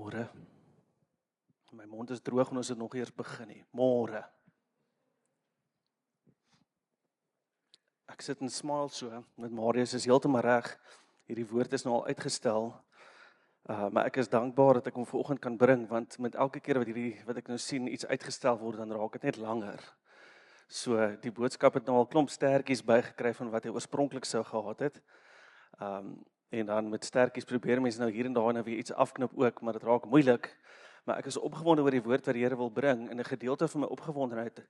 Môre. My mond is droog en ons het nog eers begin nie. Môre. Ek sit en smile so, met Marius is heeltemal reg. Hierdie woord is nou al uitgestel. Maar ek is dankbaar dat ek hom vanoggend kan bring, want met elke keer wat ek nou sien iets uitgestel word, dan raak dit net langer. So die boodskap het nou al klomp stertjies bygekry van wat hy oorspronklik sou gehad het. En dan met stertjies probeer mense nou hier en daar nou weer iets afknip ook, maar dit raak moeilik. Maar ek is opgewonde oor die woord wat die Here wil bring, en 'n gedeelte van my opgewondenheid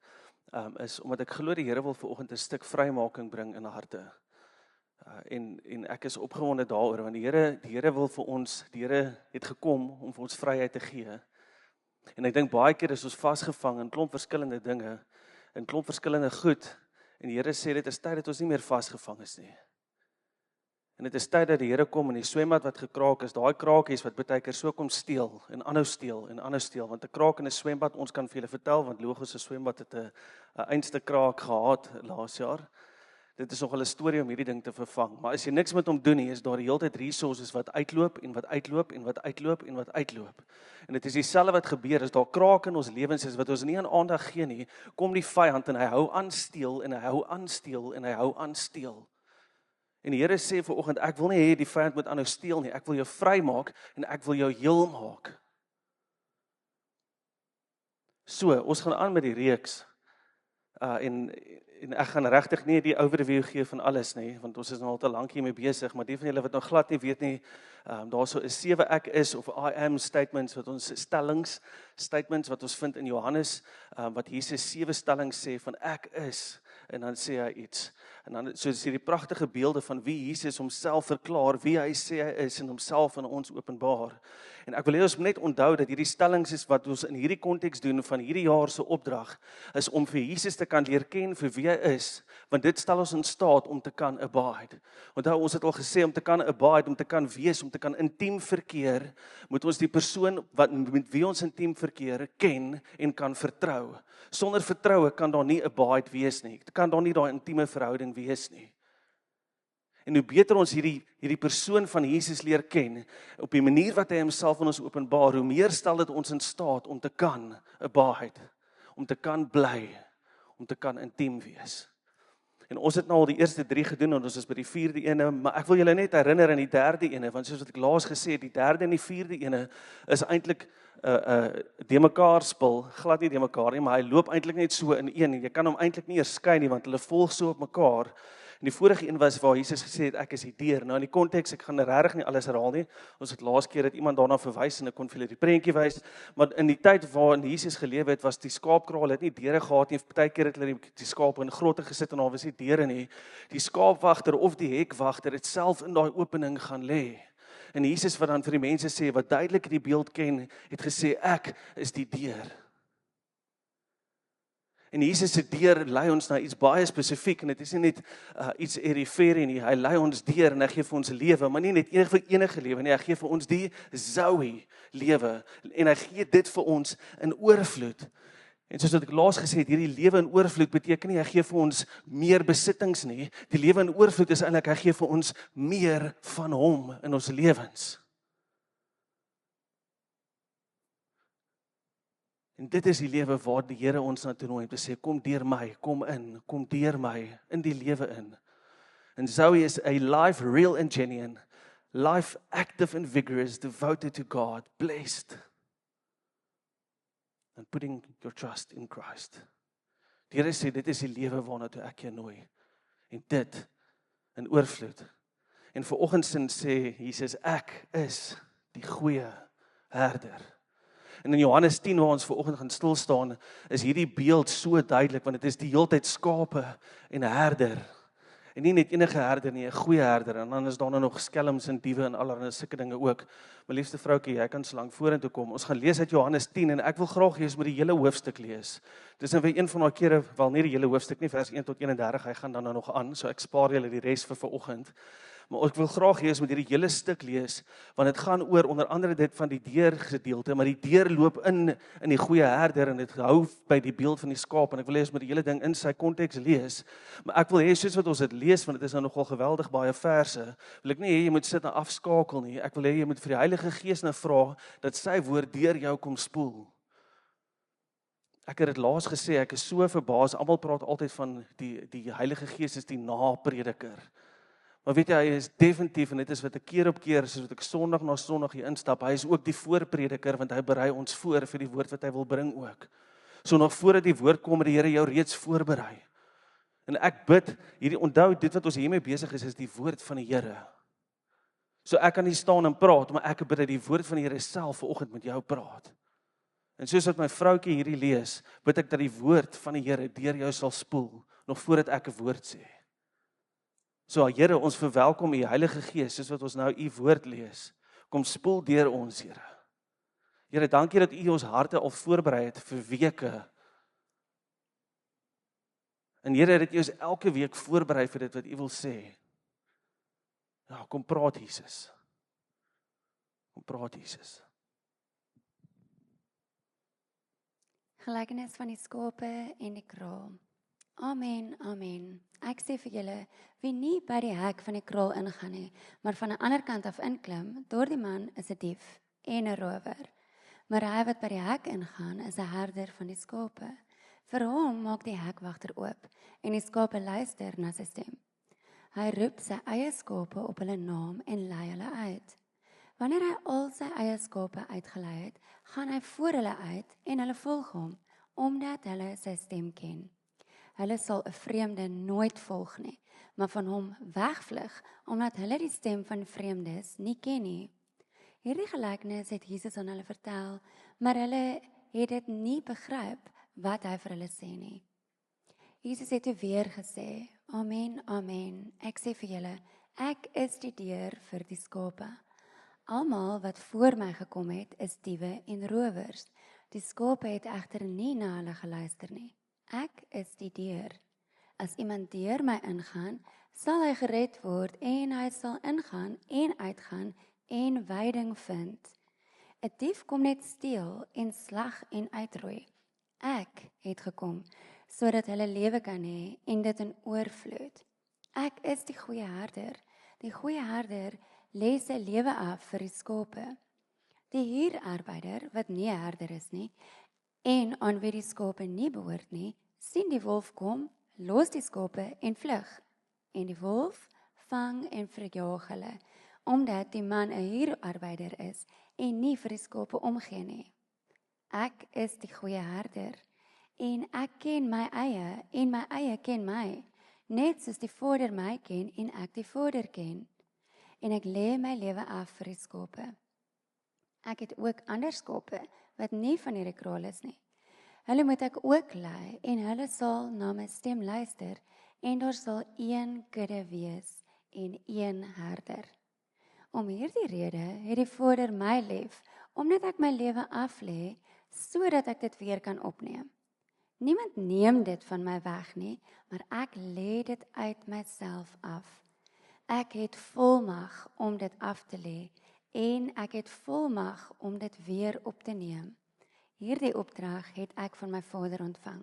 is omdat ek glo die Here wil vanoggend 'n stuk vrymaking bring in harte. En ek is opgewonde daaroor, want die Here wil vir ons, die Here het gekom om vir ons vryheid te gee. En ek dink baie keer is ons vasgevang in klomp verskillende dinge, in klomp verskillende goed, en die Here sê dit is tyd dat ons nie meer vasgevang is nie. En dit is tyd dat die Here kom in die swembad wat gekraak is, daai kraakies wat baie keer so kom steel, en aanhou steel, want 'n kraak in 'n swembad, ons kan vir julle vertel, want Logos se swembad het 'n einste kraak gehad laas jaar. Dit is nog 'n storie om hierdie ding te vervang, maar as jy niks met hom doen nie, is daar die hele tyd resources wat uitloop, en wat uitloop, en wat uitloop, en wat uitloop. En dit is dieselfde wat gebeur, as daar kraak in ons lewens is, wat ons nie aan aandag gee nie, kom die vyand, en hy hou aan steel, en hy hou aan steel, en hy hou aan steel. En die Here sê vanoggend, ek wil nie hê die vyand moet aanhou steel nie, ek wil jou vry maak, en ek wil jou heel maak. So, ons gaan aan met die reeks, en ek gaan regtig nie die overview gee van alles nie, want ons is nou al te lank hiermee besig, maar die van julle wat nou glad nie weet nie, daar so is 7 ek is, of I am statements, wat ons statements wat ons vind in Johannes, wat Jesus 7 stellings sê van ek is, en dan sê hy iets. En dan so is hierdie pragtige beelde van wie Jesus homself verklaar, wie hy sê hy is, en homself aan ons openbaar. En ek wil hê ons moet net onthou dat hierdie stellings is wat ons in hierdie konteks doen van hierdie jaar se opdrag, is om vir Jesus te kan leer ken vir wie hy is, want dit stel ons in staat om te kan abide. Onthou, ons het al gesê, om te kan abide, om te kan wees, om te kan intiem verkeer, moet ons die persoon met wie ons intiem verkeer ken en kan vertrou. Sonder vertroue kan daar nie abide wees nie, kan daar nie daai intieme verhouding wees nie. En hoe beter ons hierdie persoon van Jesus leer ken, op die manier wat hy homself aan ons openbaar, hoe meer stel dit ons in staat om te kan abide, om te kan bly, om te kan intiem wees. En ons het nou al die eerste 3 gedoen, en ons is by die 4de ene, maar ek wil julle net herinner aan die 3de ene, want soos wat ek laas gesê het, die 3de en die 4de ene is eintlik de mekaar spul, glad nie de mekaar nie, maar hy loop eintlik net so in een, jy kan hom eintlik nie eers skei nie, want hulle volg so op mekaar. En die vorige een was waar Jesus gesê het, ek is die deur. Nou in die konteks, ek gaan regtig nie alles herhaal nie, ons het laas keer dat iemand daarna verwys, en ek kon vir julle die prentjie wys, maar in die tyd waarin Jesus geleef het, was die skaapkraal het nie deure gehad nie, baie keer het hulle die skaap in grotte gesit, en daar was nie deure nie. Die skaapwagter of die hekwagter het self in daai opening gaan lê. En Jesus wat dan vir die mense sê, wat duidelik die beeld ken, het gesê, ek is die deur. En Jesus se deur lei ons na iets baie spesifiek, en dit is nie net iets erifere nie, hy lei ons deur, en hy gee vir ons lewe, maar nie net enige lewe nie, hy gee vir ons die Zoe lewe, en hy gee dit vir ons in oorvloed. En soos wat ek laas gesê het, hierdie lewe in oorvloed beteken nie, hy gee vir ons meer besittings nie, die lewe in oorvloed is eintlik, hy gee vir ons meer van hom in ons lewens. En dit is die lewe waar die Here ons na toe nooi om te sê, kom deur my, kom deur my, in die lewe in. And Zoe is a life real and genuine, life active and vigorous, devoted to God, blessed, and putting your trust in Christ. Die Here sê, dit is die lewe waarna toe ek jou nooi, en dit in oorvloed. En vanoggend sê Jesus, ek is die goeie herder. En in Johannes 10, waar ons vanoggend gaan stil staan, is hierdie beeld so duidelik, want dit is die heeltyd skape en 'n herder. En nie net enige herder nie, 'n goeie herder, en dan is daar nou nog skelms en diewe en allerlei sulke dinge ook. My liefste vroukie, jy kan so lank vorentoe kom. Ons gaan lees uit Johannes 10, en ek wil graag hê ons moet die hele hoofstuk lees. Dis nou weer een van daai kere, wel nie die hele hoofstuk nie, vers 1 tot 31, hy gaan dan nou nog aan, so ek spaar julle die res vir vanoggend. Maar ek wil graag hê ons moet hierdie hele stuk lees, want dit gaan oor onder andere dit van die deurgedeelte, maar die deur loop in die goeie herder en dit hou by die beeld van die skaap en ek wil hê ons moet die hele ding in sy konteks lees. Maar ek wil hê soos wat ons dit lees, want dit is nou nogal geweldig baie verse, wil ek nie hê jy moet sit en afskakel nie. Ek wil hê jy moet vir die Heilige Gees nou vra dat sy woord deur jou kom spoel. Ek het dit laas gesê, ek is so verbaas, almal praat altyd van die Heilige Gees is die naprediker. Maar weet jy, hy is definitief, en dit is wat ek keer op keer, soos wat ek Sondag na Sondag hier instap, hy is ook die voorprediker, want hy berei ons voor vir die woord wat hy wil bring ook. So nog voordat die woord kom, het die Here jou reeds voorberei. En ek bid, onthou, dit wat ons hiermee besig is die woord van die Here. So ek kan nie staan en praat, maar ek bid dat die woord van die Here self vanoggend met jou praat. En soos wat my vroutjie hierdie lees, bid ek dat die woord van die Here deur jou sal spoel, nog voordat ek 'n woord sê. So Here, ons verwelkom U Heilige Gees, soos wat ons nou U woord lees. Kom spoel deur ons, Here. Here, dankie dat U ons harte al voorberei het vir weke. En Here, dat U ons elke week voorberei vir dit wat U wil sê. Ja, kom praat Jesus. Kom praat Jesus. Gelykenis van die skape en die kraal. Amen, amen. Ek sê vir julle, wie nie by die hek van die kraal ingaan nie, maar van 'n ander kant af inklim, daardie man is 'n dief en 'n rower. Maar hy wat by die hek ingaan, is 'n herder van die skape. Vir hom maak die hekwagter oop en die skape luister na sy stem. Hy roep sy eie skape op hulle naam en lei hulle uit. Wanneer hy al sy eie skape uitgelei het, gaan hy voor hulle uit en hulle volg hom, omdat hulle sy stem ken. Hulle sal 'n vreemde nooit volg nie, maar van hom wegvlug, omdat hulle die stem van vreemdes nie ken nie. Hierdie gelykenis het Jesus aan hulle vertel, maar hulle het dit nie begryp wat hy vir hulle sê nie. Jesus het weer gesê, amen, amen, ek sê vir julle, ek is die deur vir die skape. Almal wat voor my gekom het, is diewe en rowers. Die skape het egter nie na hulle geluister nie. Ek is die deur. As iemand deur my ingaan, sal hy gered word en hy sal ingaan en uitgaan en veiding vind. 'n Dief kom net steel en slag en uitroei. Ek het gekom sodat hulle lewe kan hê en dit in oorvloed. Ek is die goeie herder. Die goeie herder lê sy lewe af vir die skape. Die huurarbeider wat nie 'n herder is nie en aan wie die skape nie behoort nie, sien die wolf kom, los die skape en vlug. En die wolf vang en verjaag hulle, omdat die man 'n huurarbeider is en nie vir die skape omgee nie. Ek is die goeie herder en ek ken my eie en my eie ken my, net soos die Vader my ken en ek die Vader ken. En ek lê my lewe af vir die skape. Ek het ook ander skape wat nie van hierdie kraal is nie. Hulle moet ek ook lei en hulle sal na my stem luister en daar sal een kudde wees en een herder. Om hierdie rede het die Vader my lief, omdat ek my lewe aflê, sodat ek dit weer kan opneem. Niemand neem dit van my weg nie, maar ek lê dit uit myself af. Ek het volmag om dit af te lê en ek het volmag om dit weer op te neem. Hierdie opdrag het ek van my Vader ontvang.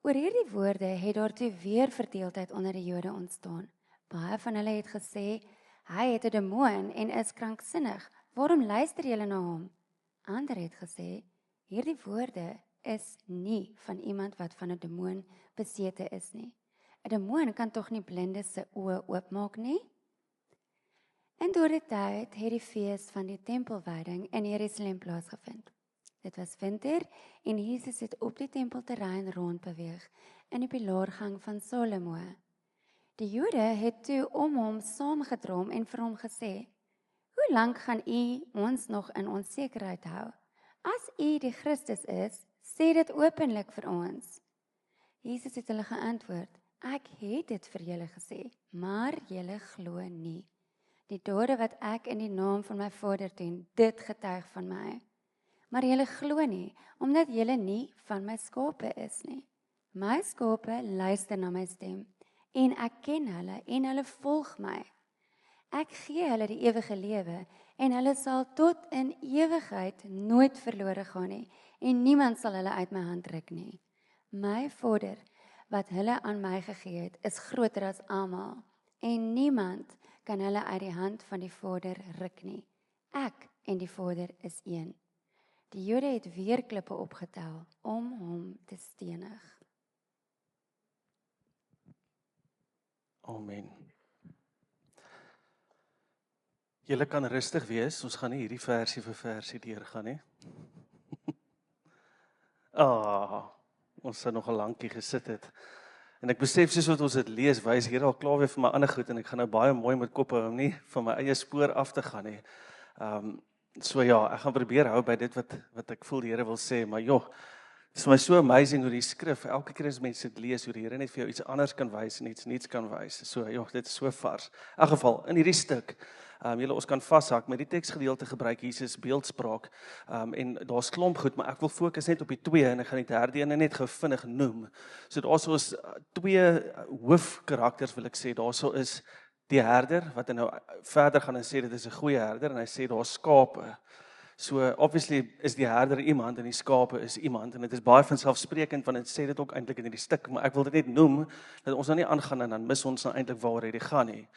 Oor hierdie woorde het daar toe weer verdeeldheid onder die Jode ontstaan. Baie van hulle het gesê, hy het 'n demoon en is kranksinnig. Waarom luister julle na hom? Ander het gesê, hierdie woorde is nie van iemand wat van 'n demoon besete is nie. 'n Demoon kan tog nie blindes se oë oopmaak nie? In daardie tyd het die fees van die tempelwyding in Jerusalem plaasgevind. Dit was winter en Jesus het op die tempelterrein rondbeweeg in die pilaargang van Salomo. Die Jode het toe om hom saamgedrom en vir hom gesê, hoe lank gaan u ons nog in onsekerheid hou? As u die Christus is, sê dit openlik vir ons. Jesus het hulle geantwoord, ek het dit vir julle gesê, maar julle glo nie. Die dade wat ek in die naam van my Vader doen, dit getuig van my. Maar julle glo nie, omdat julle nie van my skape is nie. My skape luister na my stem, en ek ken hulle en hulle volg my. Ek gee hulle die ewige lewe en hulle sal tot in ewigheid nooit verlore gaan nie en niemand sal hulle uit my hand ruk nie. My Vader wat hulle aan my gegee het, is groter as almal en niemand kan hulle uit die hand van die Vader ruk nie. Ek en die Vader is een. Die Jode het weer klippe opgetel om hom te stenig. Amen. Julle kan rustig wees, ons gaan nie hierdie versie vir versie deurgaan nie. Ons het nog 'n lankie gesit het. En ek besef soos wat ons dit lees, wys hier al klaar weer vir my ander goed en ek gaan nou baie mooi met kop hou om nie van my eie spoor af te gaan nie. So ja, ek gaan probeer hou by dit wat ek voel die Here wil sê, maar joh, dit is my so amazing hoe die skrif, elke keer as mense dit lees, hoe die Here net vir jou iets anders kan wys en iets niets kan wys. So joh, dit is so vars. In elk geval, in hierdie stuk, julle ons kan vashak, met die teksgedeelte gebruik Jesus beeldspraak, en daar's klomp goed, maar ek wil fokus net op die twee, en ek gaan die derde ene net gou vinnig noem. So daar's ons twee hoofkarakters wil ek sê, daarso is die herder, wat hy nou verder gaan en sê, dit is 'n goeie herder, en hy sê daar's skape. So obviously is die herder iemand, en die skape is iemand, en dit is baie vanselfsprekend, want dit sê dit ook eintlik in hierdie stuk, maar ek wil dit net noem, dat ons nou nie aangaan, en dan mis ons nou eintlik waaroor dit gaan nie.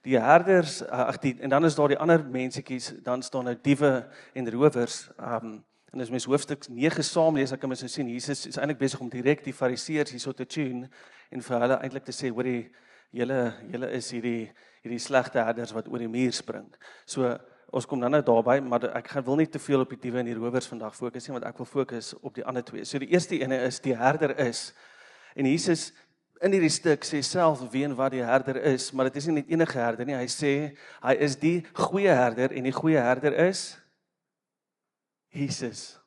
Die herders, en dan is daar die ander mensetjies, dan staan nou diewe en rowers, en as mens hoofstuk 9 saam lees, dan kan mens nou sien, Jesus is eintlik besig om direk die fariseërs hierso te tune, en vir hulle eintlik te sê, hoorie, julle is hierdie slegte herders wat oor die muur spring. So, ons kom dan nou daarby, maar ek wil nie te veel op die diewe en die rowers vandag fokus nie, want ek wil fokus op die ander twee. So die eerste ene is, die herder is, en Jesus in hierdie stuk sê self wie en wat die herder is, maar dit is nie net enige herder nie, hy sê, hy is die goeie herder, en die goeie herder is Jesus.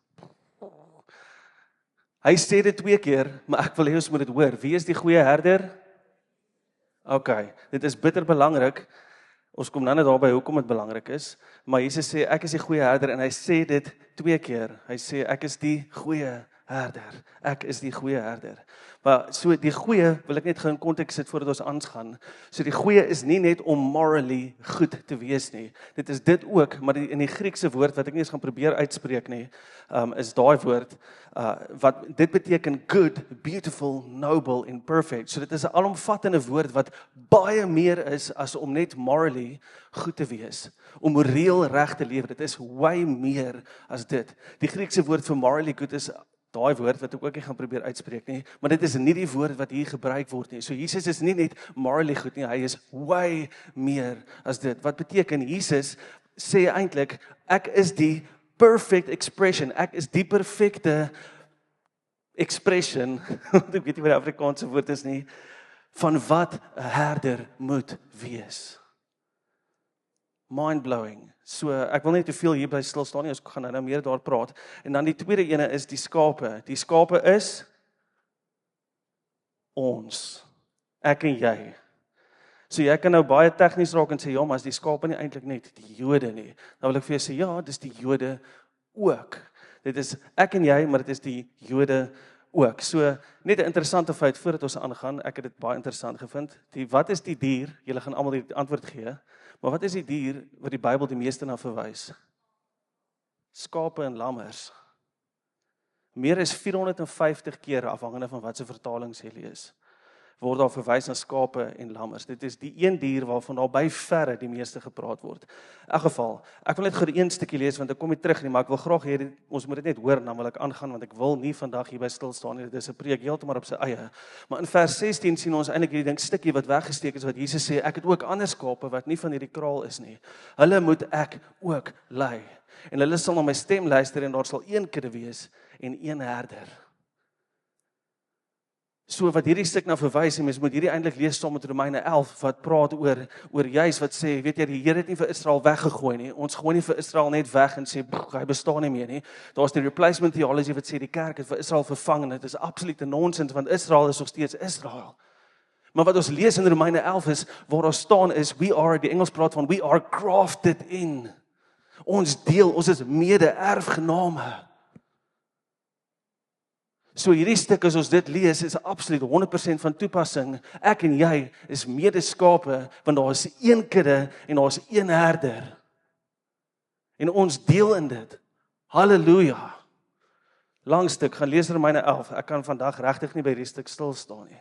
Hy sê dit 2 keer, maar ek wil hê ons moet dit hoor. Wie is die goeie herder? Okay, dit is bitter belangrik. Ons kom dan net daarby hoekom dit belangrik is, maar Jesus sê ek is die goeie herder en hy sê dit 2 keer. Hy sê ek is die goeie herder. Ek is die goeie herder. Maar so die goeie wil ek net gou in konteks sit voordat ons aangaan. So die goeie is nie net om morally goed te wees nie. Dit is dit ook, maar in die Griekse woord wat ek nie eens gaan probeer uitspreek nie, is daai woord wat dit beteken good, beautiful, noble and perfect. So dit is 'n alomvattende woord wat baie meer is as om net morally goed te wees, om moreel reg te lewe. Dit is way meer as dit. Die Griekse woord vir morally good is daai woord wat ek ook nie gaan probeer uitspreek nie, maar dit is nie die woord wat hier gebruik word nie. So Jesus is nie net morally goed nie, hy is way meer as dit. Wat beteken Jesus sê eintlik ek is die perfect expression, ek is die perfekte expression, ek weet nie wat die Afrikaanse woord is nie, van wat 'n herder moet wees. Mind-blowing. So, ek wil net te veel hierby stil staan nie, ons gaan nou meer daar praat. En dan die tweede ene is die skape. Die skape is ons. Ek en jy. So jy kan nou baie tegnies raak en sê, ja, maar is die skape nie eintlik net die Jode nie. Dan wil ek vir jou sê, ja, dis die Jode ook. Dit is ek en jy, maar dit is die Jode ook. So, net 'n interessante feit voordat ons aangaan, ek het dit baie interessant gevind. Wat is die dier? Julle gaan almal die antwoord gee. Maar wat is die dier wat die Bybel die meeste na verwys? Skape en lammers. Meer as 450 keer, afhangende van wat se vertalings jy lees, word daar verwys na skape en lammers. Dit is die een dier waarvan daar by verre die meeste gepraat word. In elk geval, ek wil net gou 'n stukkie lees, want ek kom nie terug nie, maar ek wil graag hê, ons moet dit net hoor, en dan wil ek aangaan, want ek wil nie vandag hierby stil staan nie, dit is 'n preek heeltemal op sy eie. Maar in vers 16 sien ons eintlik hierdie ding stukkie wat weggesteek is, wat Jesus sê, ek het ook ander skape wat nie van hierdie kraal is nie. Hulle moet ek ook lei. En hulle sal na my stem luister, en daar sal een kudde wees, en een herder. So wat hierdie stuk nou verwys, en mens moet hierdie eintlik lees saam met Romeine 11, wat praat oor juis wat sê, weet jy, die Here het nie vir Israel weggegooi nie. Ons gooi nie vir Israel net weg en sê, hy bestaan nie meer nie. Daar's die replacement theology wat sê die kerk het vir Israel vervang, en dit is absolute nonsens, want Israel is nog steeds Israel. Maar wat ons lees in Romeine 11 is, waar daar staan is, die Engels praat van, we are grafted in. Ons deel, ons is mede-erfgename. So hierdie stuk as ons dit lees is absoluut 100% van toepassing. Ek en jy is medeskape want daar is een kudde en daar is een herder. En ons deel in dit. Halleluja. Lang stuk, gaan lees Romeine 11. Ek kan vandag regtig nie by hierdie stuk stil staan nie.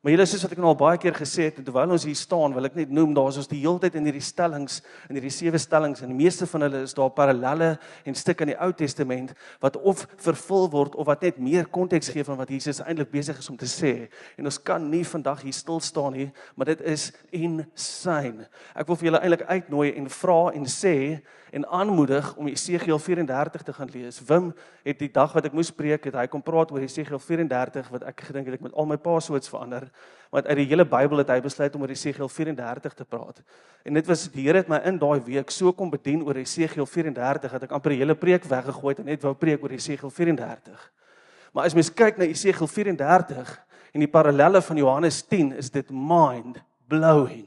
Maar julle soos wat ek nou al baie keer gesê het, terwyl ons hier staan, wil ek net noem, daar is ons die hele tyd in hierdie stellings, in hierdie 7 stellings, en die meeste van hulle is daar parallelle en stukke in die Ou Testament, wat of vervul word, of wat net meer konteks gee van wat Jesus eintlik besig is om te sê. En ons kan nie vandag hier stil staan nie, maar dit is insane. Ek wil vir julle eintlik uitnooi en vra en sê, en aanmoedig om Esegiel 34 te gaan lees. Wim het die dag wat ek moes preek, het hy kom praat oor Esegiel 34, wat ek gedink het ek met al my passwords verander, want uit die hele Bybel het hy besluit om oor Esegiel 34 te praat. En dit was, die Here het my in daai week so kom bedien oor Esegiel 34, dat ek amper die hele preek weggegooi het en net wou preek oor Esegiel 34. Maar as mens kyk na Esegiel 34 en die parallelle van Johannes 10, is dit mind-blowing.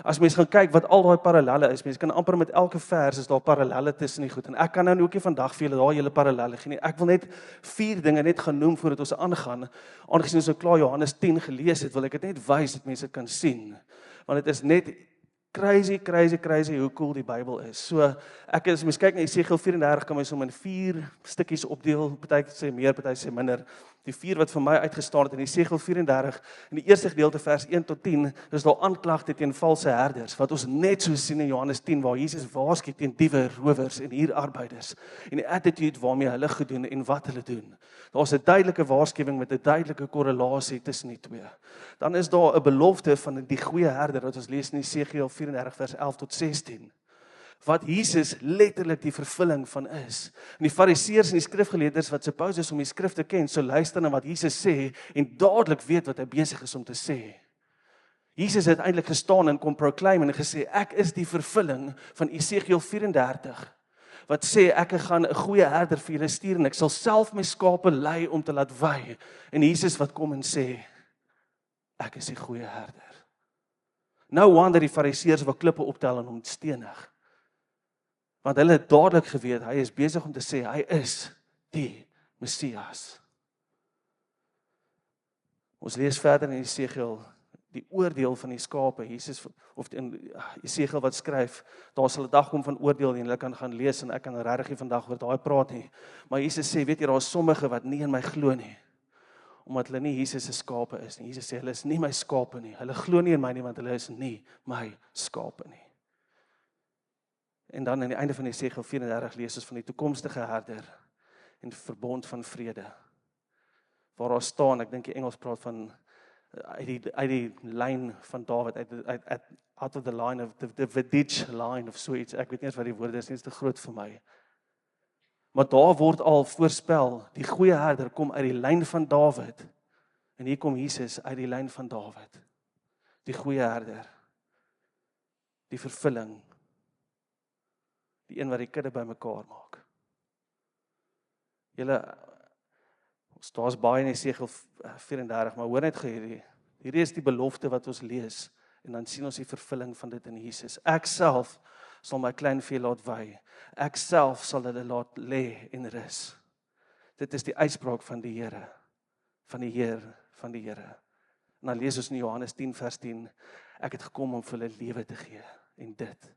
As mens gaan kyk wat al daai parallelle is, mens kan amper met elke vers is daar parallelle tussen die goed. En ek kan nou ook nie vandag vir julle daai hele parallelle gee nie. Ek wil net 4 dinge net gaan noem voordat ons aangaan. Aangesien ons nou klaar Johannes 10 gelees het, wil ek dit net wys dat mense dit kan sien. Want dit is net crazy hoe cool die Bybel is. So ek as mens kyk na Esegiel 34 kan mens hom in 4 stukkies opdeel. Party sê meer, party sê minder. Die 4 wat vir my uitgestaan het in Esegiel 34, in die eerste gedeelte vers 1 tot 10, is daar aanklagte teen valse herders, wat ons net so sien in Johannes 10, waar Jesus waarsku teen diewe, rowers en huurarbeiders, en die attitude waarmee hulle gedoen en wat hulle doen. Daar's 'n duidelike waarskuwing met 'n duidelike korrelasie tussen die twee. Dan is daar 'n belofte van die goeie herder, wat ons lees in Esegiel 34 vers 11 tot 16. Wat Jesus letterlik die vervulling van is. En die fariseërs en die skrifgeleerders wat suppose is om die skrif te ken, so luister na wat Jesus sê en dadelik weet wat hy besig is om te sê. Jesus het eintlik gestaan en kom proclaim en gesê, ek is die vervulling van Esegiel 34, wat sê, ek gaan 'n goeie herder vir julle stuur en ek sal self my skape lei om te laat wei. En Jesus wat kom en sê, ek is die goeie herder. No wonder die fariseërs wou klippe optel en hom stenig. Want hulle het dadelik geweet, hy is besig om te sê, hy is die Messias. Ons lees verder in Esegiel, die oordeel van die skape, Jesus, of in Esegiel wat skryf, daar sal 'n dag kom van oordeel, en hulle kan gaan lees, en ek kan regtig nie vandag oor daai praat nie. Maar Jesus sê, weet jy, daar is sommige wat nie in my glo nie, omdat hulle nie Jesus se skape is nie. Jesus sê, hulle is nie my skape nie, hulle glo nie in my nie, want hulle is nie my skape nie. En dan aan die einde van Esegiel 34 lees ons van die toekomstige herder en verbond van vrede. Waar daar staan, ek dink die Engels praat van uit die lyn van Dawid, out of the line of the ditch line of so iets. Ek weet nie eens wat die woorde is, nie is te groot vir my. Maar daar word al voorspel, die goeie herder kom uit die lyn van Dawid. En hier kom Jesus uit die lyn van Dawid. Die goeie herder. Die vervulling. Die een wat die kudde bymekaar maak. Julle, daar's baie in Esegiel 34, maar hoor net gou hierdie is die belofte wat ons lees, en dan sien ons die vervulling van dit in Jesus. Ek self sal my klein vee laat wei. Ek self sal hulle laat lê en rus. Dit is die uitspraak van die Here, van die Heer, van die Here. En dan lees ons in Johannes 10 vers 10, ek het gekom om vir hulle lewe te gee, en dit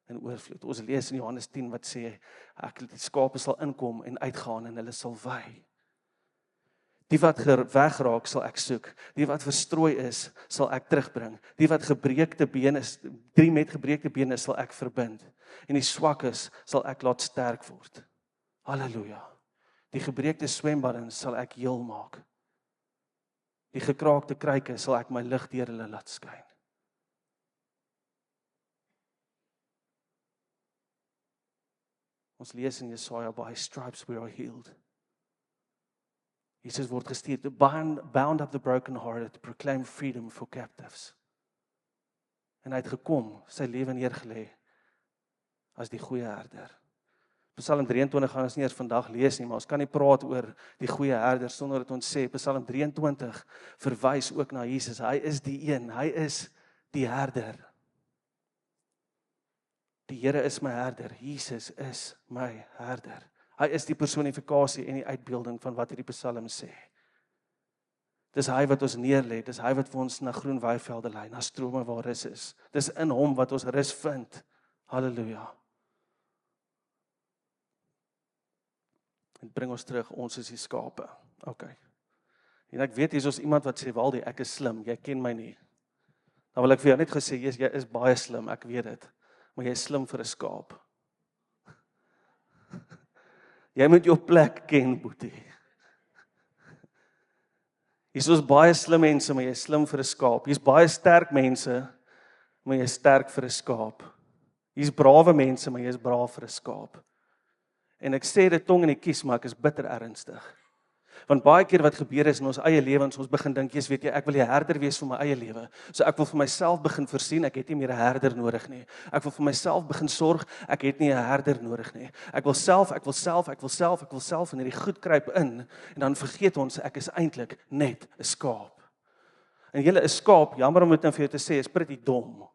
in oorvloed. Ons lees in Johannes 10 wat sê, die skape sal inkom en uitgaan en hulle sal wei. Die wat wegraak sal ek soek, die wat verstrooi is, sal ek terugbring. Die wat gebreekte bene is, 3 met gebreekte bene sal ek verbind. En die swakkes sal ek laat sterk word. Halleluja. Die gebreekte swembaddens sal ek heel maak. Die gekraakte kruike sal ek my lig deur hulle laat skyn. Ons lees in Jesaja, by his stripes we are healed. Jesus word gestuur, to bound up the brokenhearted, to proclaim freedom for captives. En hy het gekom, sy lewe neergelê as die goeie herder. Psalm 23 gaan ons nie eers vandag lees nie, maar ons kan nie praat oor die goeie herder sonder dat ons sê, Psalm 23 verwys ook na Jesus. Hy is die een, hy is die herder. Die Here is my herder, Jesus is my herder. Hy is die personifikasie en die uitbeelding van wat hierdie Psalm sê. Dis hy wat ons neerlê, dis hy wat vir ons na groen weivelde lei, na strome waar rus is. Dis in hom wat ons rus vind. Halleluja. En bring ons terug, ons is die skape. Okay. En ek weet, hier is iemand wat sê, Waldie, ek is slim, jy ken my nie. Dan wil ek vir jou net gesê, jy is baie slim, ek weet dit. Maar jy is slim vir 'n skaap. Jy moet jou plek ken, boetie. Hier is baie slim mense, maar jy is slim vir 'n skaap. Hier is baie sterk mense, maar jy is sterk vir 'n skaap. Hier is brawe mense, maar jy is braaf vir 'n skaap. En ek sê dit tong in die kies, maar ek is bitter ernstig. Want baie keer wat gebeur is in ons eie lewens, ons begin dink, weet jy, ek wil 'n herder wees vir my eie lewe. So ek wil vir myself begin voorsien, ek het nie meer 'n herder nodig nie. Ek wil vir myself begin sorg, ek het nie 'n herder nodig nie. Ek wil self en hierdie goed kruip in, en dan vergeet ons, ek is eintlik net 'n skaap. En julle 'n skaap, jammer om dit nou vir jou te sê, is pretty dom.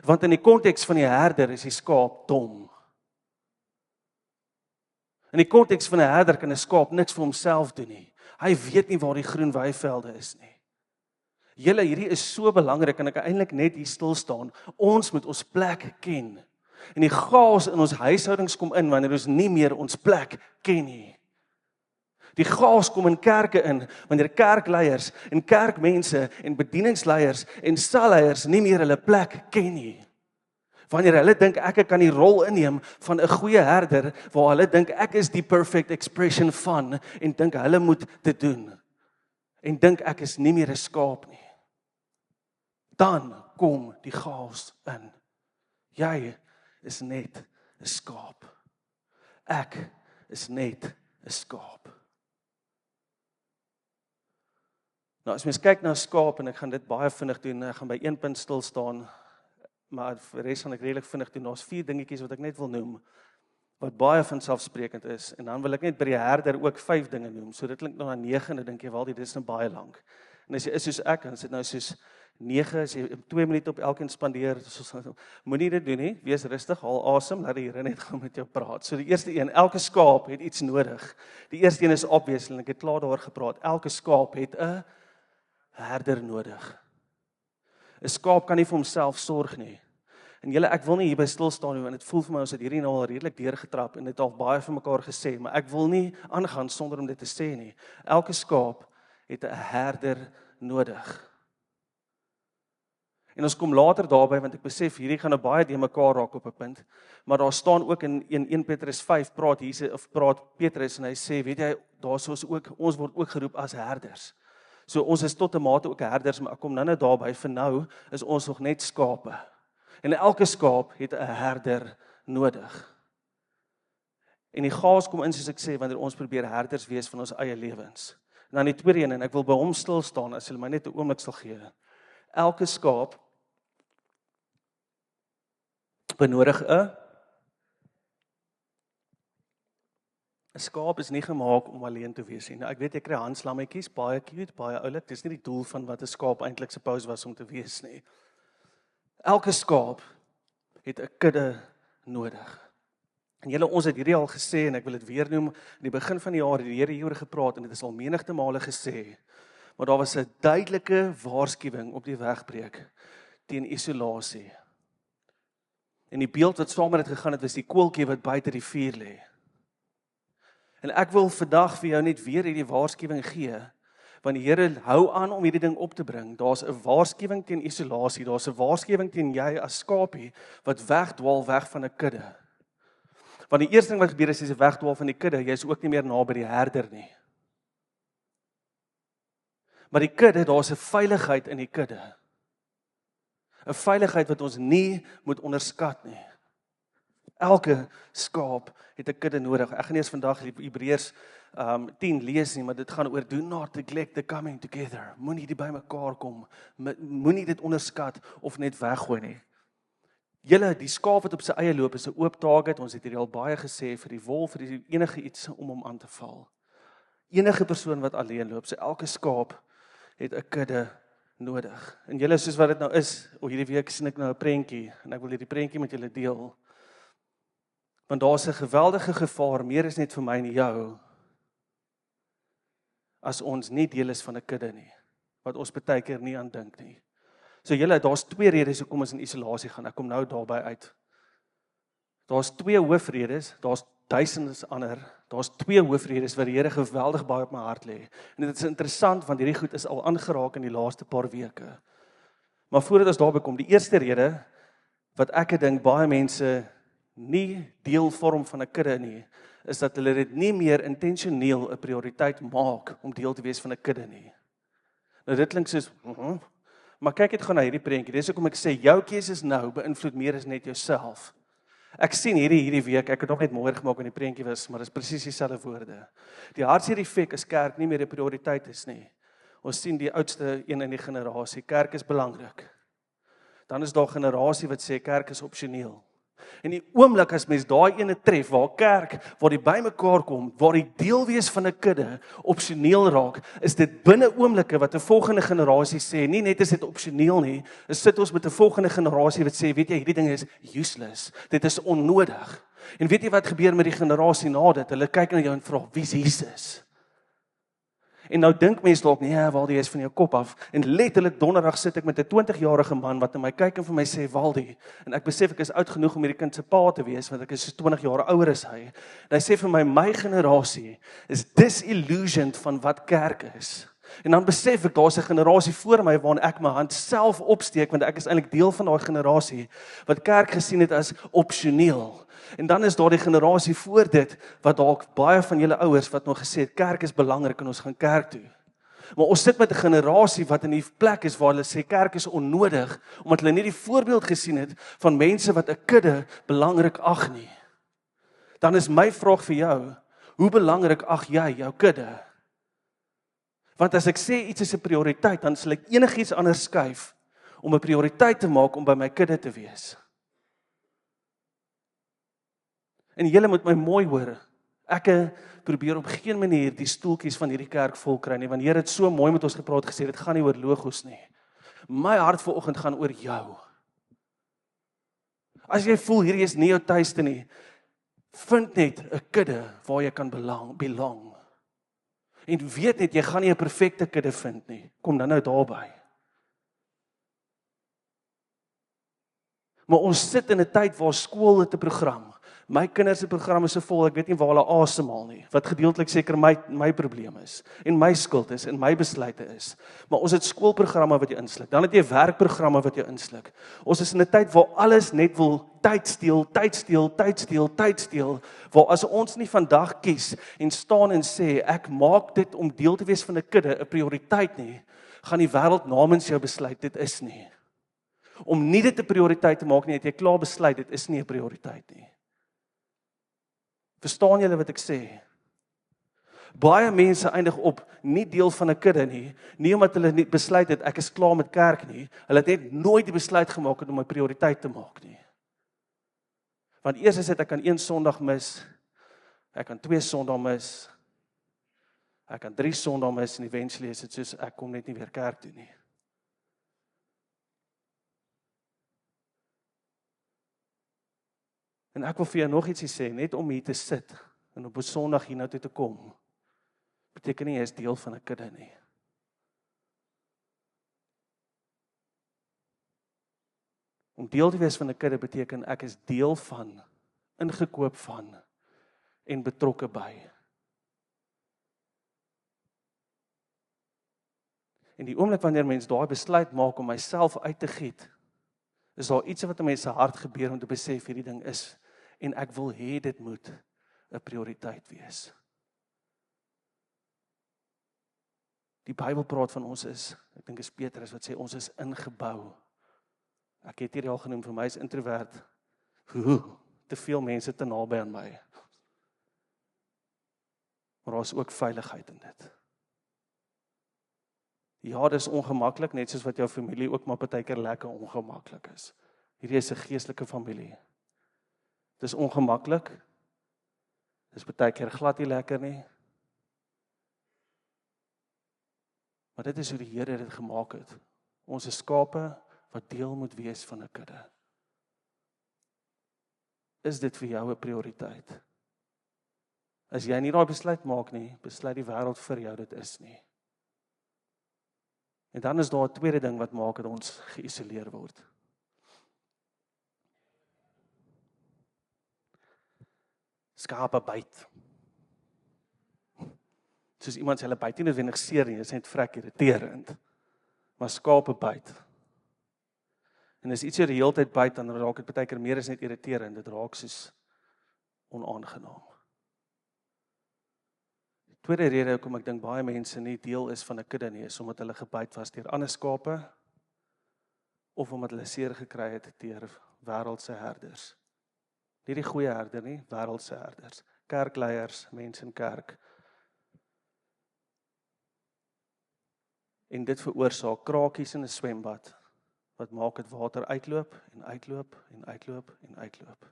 Want in die konteks van die herder is die skaap dom. In die konteks van 'n herder kan 'n skaap niks vir homself doen nie. Hy weet nie waar die groen weivelde is nie. Julle, hierdie is so belangrik en ek kan eintlik net hier stil staan. Ons moet ons plek ken. En die chaos in ons huishoudings kom in wanneer ons nie meer ons plek ken nie. Die chaos kom in kerke in wanneer kerkleiers en kerkmense en bedieningsleiers en salleiers nie meer hulle plek ken nie. Wanneer hulle dink ek kan die rol inneem van 'n goeie herder, waar hulle dink ek is die perfect expression van, en dink hulle moet dit doen. En dink ek is nie meer 'n skaap nie. Dan kom die chaos in. Jy is net 'n skaap. Ek is net 'n skaap. Nou as mens kyk na 'n skaap, en ek gaan dit baie vinnig doen, ek gaan by een punt stil staan, maar vir die res gaan ek redelik vinnig doen. Daar's 4 dingetjies wat ek net wil noem, wat baie vanselfsprekend is, en dan wil ek net by die herder ook 5 dinge noem, so dit klink nou na 9, en dan dink jy, wel, dit is nou baie lank. En as jy is soos ek, dan is dit nou soos 9, as jy 2 minute op elkeen spandeer, moenie dit doen nie, wees rustig, haal asem, laat die Here net gaan met jou praat. So die eerste een, elke skaap het iets nodig. Die eerste een is obvious, en ek het klaar daaroor gepraat, elke skaap het 'n herder nodig. 'n Skaap kan nie vir homself sorg nie. En julle, ek wil nie hierby stil staan nie, want dit voel vir my ons het hierdie nou al redelik deurgetrap en dit al baie vir mekaar gesê, maar ek wil nie aangaan sonder om dit te sê nie. Elke skaap het 'n herder nodig. En ons kom later daarby, want ek besef hierdie gaan nou baie de mekaar raak op 'n punt, maar daar staan ook in 1 Petrus 5 praat Petrus en hy sê, weet jy, ons word ook geroep as herders. So ons is tot 'n mate ook herders, maar ek kom nou daarby, vir nou is ons nog net skape. En elke skaap het 'n herder nodig. En die chaos kom in, soos ek sê, wanneer ons probeer herders wees van ons eie lewens. En dan die tweede een, en ek wil by hom stil staan, as julle my net 'n oomblik sal gee. Elke skaap benodig 'n skaap is nie gemaak om alleen te wees nie. Nou, ek weet jy kry handslammetjies, baie cute, baie oulik. Dis nie die doel van wat 'n skaap eintlik suppose was om te wees nie. Elke skaap het 'n kudde nodig. En julle, ons het hierdie al gesê, en ek wil dit weer noem, in die begin van die jaar het die Here hieroor gepraat, en dit is al menigte male gesê, maar daar was 'n duidelike waarskuwing op die wegbreek teen isolasie. En die beeld wat saam met dit gegaan het, was die koeltjie wat buite die vuur lê. En ek wil vandag vir jou net weer hierdie waarskuwing gee, want die Here hou aan om hierdie ding op te bring. Daar's 'n waarskuwing teen isolasie, daar's 'n waarskuwing teen jy as skaapie, wat wegdwaal weg van 'n kudde. Want die eerste ding wat gebeur is, jy wegdwaal van die kudde, jy is ook nie meer naby die herder nie. Maar die kudde, daar's 'n veiligheid in die kudde. 'n Veiligheid wat ons nie moet onderskat nie. Elke skaap het 'n kudde nodig. Ek gaan eers vandag Hebreërs 10 lees nie, maar dit gaan oor do not neglect the coming together. Moenie dit bymekaar kom. Moenie dit onderskat of net weggooi nie. Julle, die skaap wat op sy eie loop is 'n oop target. Ons het hier al baie gesê vir die wolf, vir enige iets om hom aan te val. Enige persoon wat alleen loop, so elke skaap het 'n kudde nodig. En julle, soos wat dit nou is, hierdie week sien ek nou 'n prentjie, en ek wil hierdie prentjie met julle deel. Want daar is 'n geweldige gevaar, meer is net vir my en jou, as ons nie deel is van 'n kudde nie, wat ons baie keer nie aan dink nie. So julle, daar's 2 redes hoekom ons in isolasie gaan. Ek kom nou daarby uit. Daar's 2 hoofredes, daar's duisende ander. Daar's 2 hoofredes wat die Here geweldig baie op my hart lê. En dit is interessant want hierdie goed is al aangeraak in die laaste paar weke. Maar voordat ons daarby kom, die eerste rede wat ek dink baie mense nie deel vorm van 'n kudde nie, is dat hulle dit nie meer intentioneel 'n prioriteit maak om deel te wees van 'n kudde nie. Nou dit klink soos, maar kyk net gou na hierdie prentjie. Dis hoekom ek sê jou keuses nou beïnvloed meer as net jouself. Ek sien hierdie week, ek het nog net mooier gemaak in die prentjie was, maar dis presies dieselfde woorde. Die hartseer effek is kerk nie meer 'n prioriteit is nie. Ons sien die oudste een in die generasie, kerk is belangrik. Dan is daar 'n generasie wat sê kerk is opsioneel. En die oomblik as mens daai ene tref waar kerk, waar die bymekaar kom, waar die deel wees van 'n kudde opsioneel raak, is dit binne oomblikke wat 'n volgende generasie sê, nie net is dit opsioneel nie, is sit ons met 'n volgende generasie wat sê, weet jy, hierdie ding is useless. Dit is onnodig. En weet jy wat gebeur met die generasie na dit? Hulle kyk na jou en vra, wie is Jesus? En nou dink mense dalk, nee, Waldie is van jou kop af. En letterlik donderdag sit ek met 'n 20-jarige man wat na my kyk en vir my sê, Waldie, en ek besef ek is oud genoeg om hierdie kind se pa te wees, want ek is so 20 jaar ouer as hy. En hy sê vir my generasie is disillusioned van wat kerk is. En dan besef ek, daar's 'n generasie voor my waarin ek my hand self opsteek, want ek is eintlik deel van daai generasie, wat kerk gesien het as opsioneel. En dan is daar die generasie voor dit, wat dalk baie van julle ouers, wat nog gesê het, kerk is belangrik en ons gaan kerk toe. Maar ons sit met 'n generasie wat in die plek is waar hulle sê, kerk is onnodig, omdat hulle nie die voorbeeld gesien het, van mense wat 'n kudde belangrik ag nie. Dan is my vraag vir jou, hoe belangrik ag jy jou kudde? Want as ek sê iets is 'n prioriteit, dan sal ek enigiets anders skuif, om 'n prioriteit te maak om by my kudde te wees. En julle moet my mooi hoor, ek probeer op geen manier die stoeltjies van hierdie kerk vol kry nie, want die Here het so mooi met ons gepraat gesê, dit gaan nie oor logos nie. My hart vanoggend gaan oor jou. As jy voel, hierdie is nie jou tuiste nie, vind net 'n kudde waar jy kan belong. En weet net, jy gaan nie 'n perfekte kudde vind nie. Kom dan nou daarby. Maar ons sit in 'n tyd waar skool het 'n program. My kinders se program is so vol, ek weet nie waar hulle asemhaal nie. Wat gedeeltelik seker my probleem is. En my skuld is, en my besluite is. Maar ons het skoolprogramme wat jy insluk. Dan het jy werkprogramme wat jy insluk. Ons is in 'n tyd waar alles net wil tyd steel, waar as ons nie vandag kies en staan en sê, ek maak dit om deel te wees van 'n kudde, 'n prioriteit nie, gaan die wêreld namens jou besluit, dit is nie. Om nie dit 'n prioriteit te maak nie, het jy klaar besluit, dit is nie 'n prioriteit nie. Verstaan julle wat ek sê? Baie mense eindig op nie deel van 'n kudde nie omdat hulle nie besluit het, ek is klaar met kerk nie, hulle het net nooit die besluit gemaak om 'n prioriteit te maak nie. Want eers is dit, ek kan 1 Sondag mis, ek kan 2 Sondae mis, ek kan 3 Sondae mis, en eventually is dit soos, ek kom net nie weer kerk toe nie. En ek wil vir jou nog ietsie sê, net om hier te sit, en op 'n Sondag hier nou toe te kom, beteken nie jy is deel van 'n kudde nie. Om deel te wees van 'n kudde beteken ek is deel van, ingekoop van, en betrokke by. En die oomblik wanneer mens daai besluit maak om myself uit te giet, is daar iets wat in my se hart gebeur om te besef hierdie ding is, en ek wil hê dit moet 'n prioriteit wees. Die Bybel praat van ons is, ek dink is Petrus wat sê ons is ingebou. Ek het hier al genoem, vir my is introvert, te veel mense te naby aan my. Maar daar is ook veiligheid in dit. Ja, dit is ongemaklik, net soos wat jou familie ook maar partykeer lekker ongemaklik is. Hierdie is 'n geestelike familie. Dit is ongemaklik. Dit is partykeer glad nie lekker nie. Maar dit is hoe die Here dit gemaak het. Ons is skape wat deel moet wees van 'n kudde. is dit vir jou 'n prioriteit? As jy nie daai besluit maak nie, besluit die wêreld vir jou dit is nie. En dan is daar 'n tweede ding wat maak dat ons geïsoleer word. Skape byt. Soos iemand sê, hulle byt nie noodwendig seer nie, dit is net vrek irriterend. Maar skape byt. En as iets jy die hele tyd byt, dan raak dit baie keer meer as net irriterend, dit raak soos onaangenaam. Die tweede rede hoekom ek dink baie mense nie deel is van 'n kudde nie, is omdat hulle gebyt was deur ander skape, of omdat hulle seer gekry het deur wêreldse herders. Nie die goeie herder nie, wêreldse herders, kerkleiers, mense in kerk. En dit veroorsaak krakies in 'n swembad, wat maak dit water uitloop, en uitloop, en uitloop, en uitloop.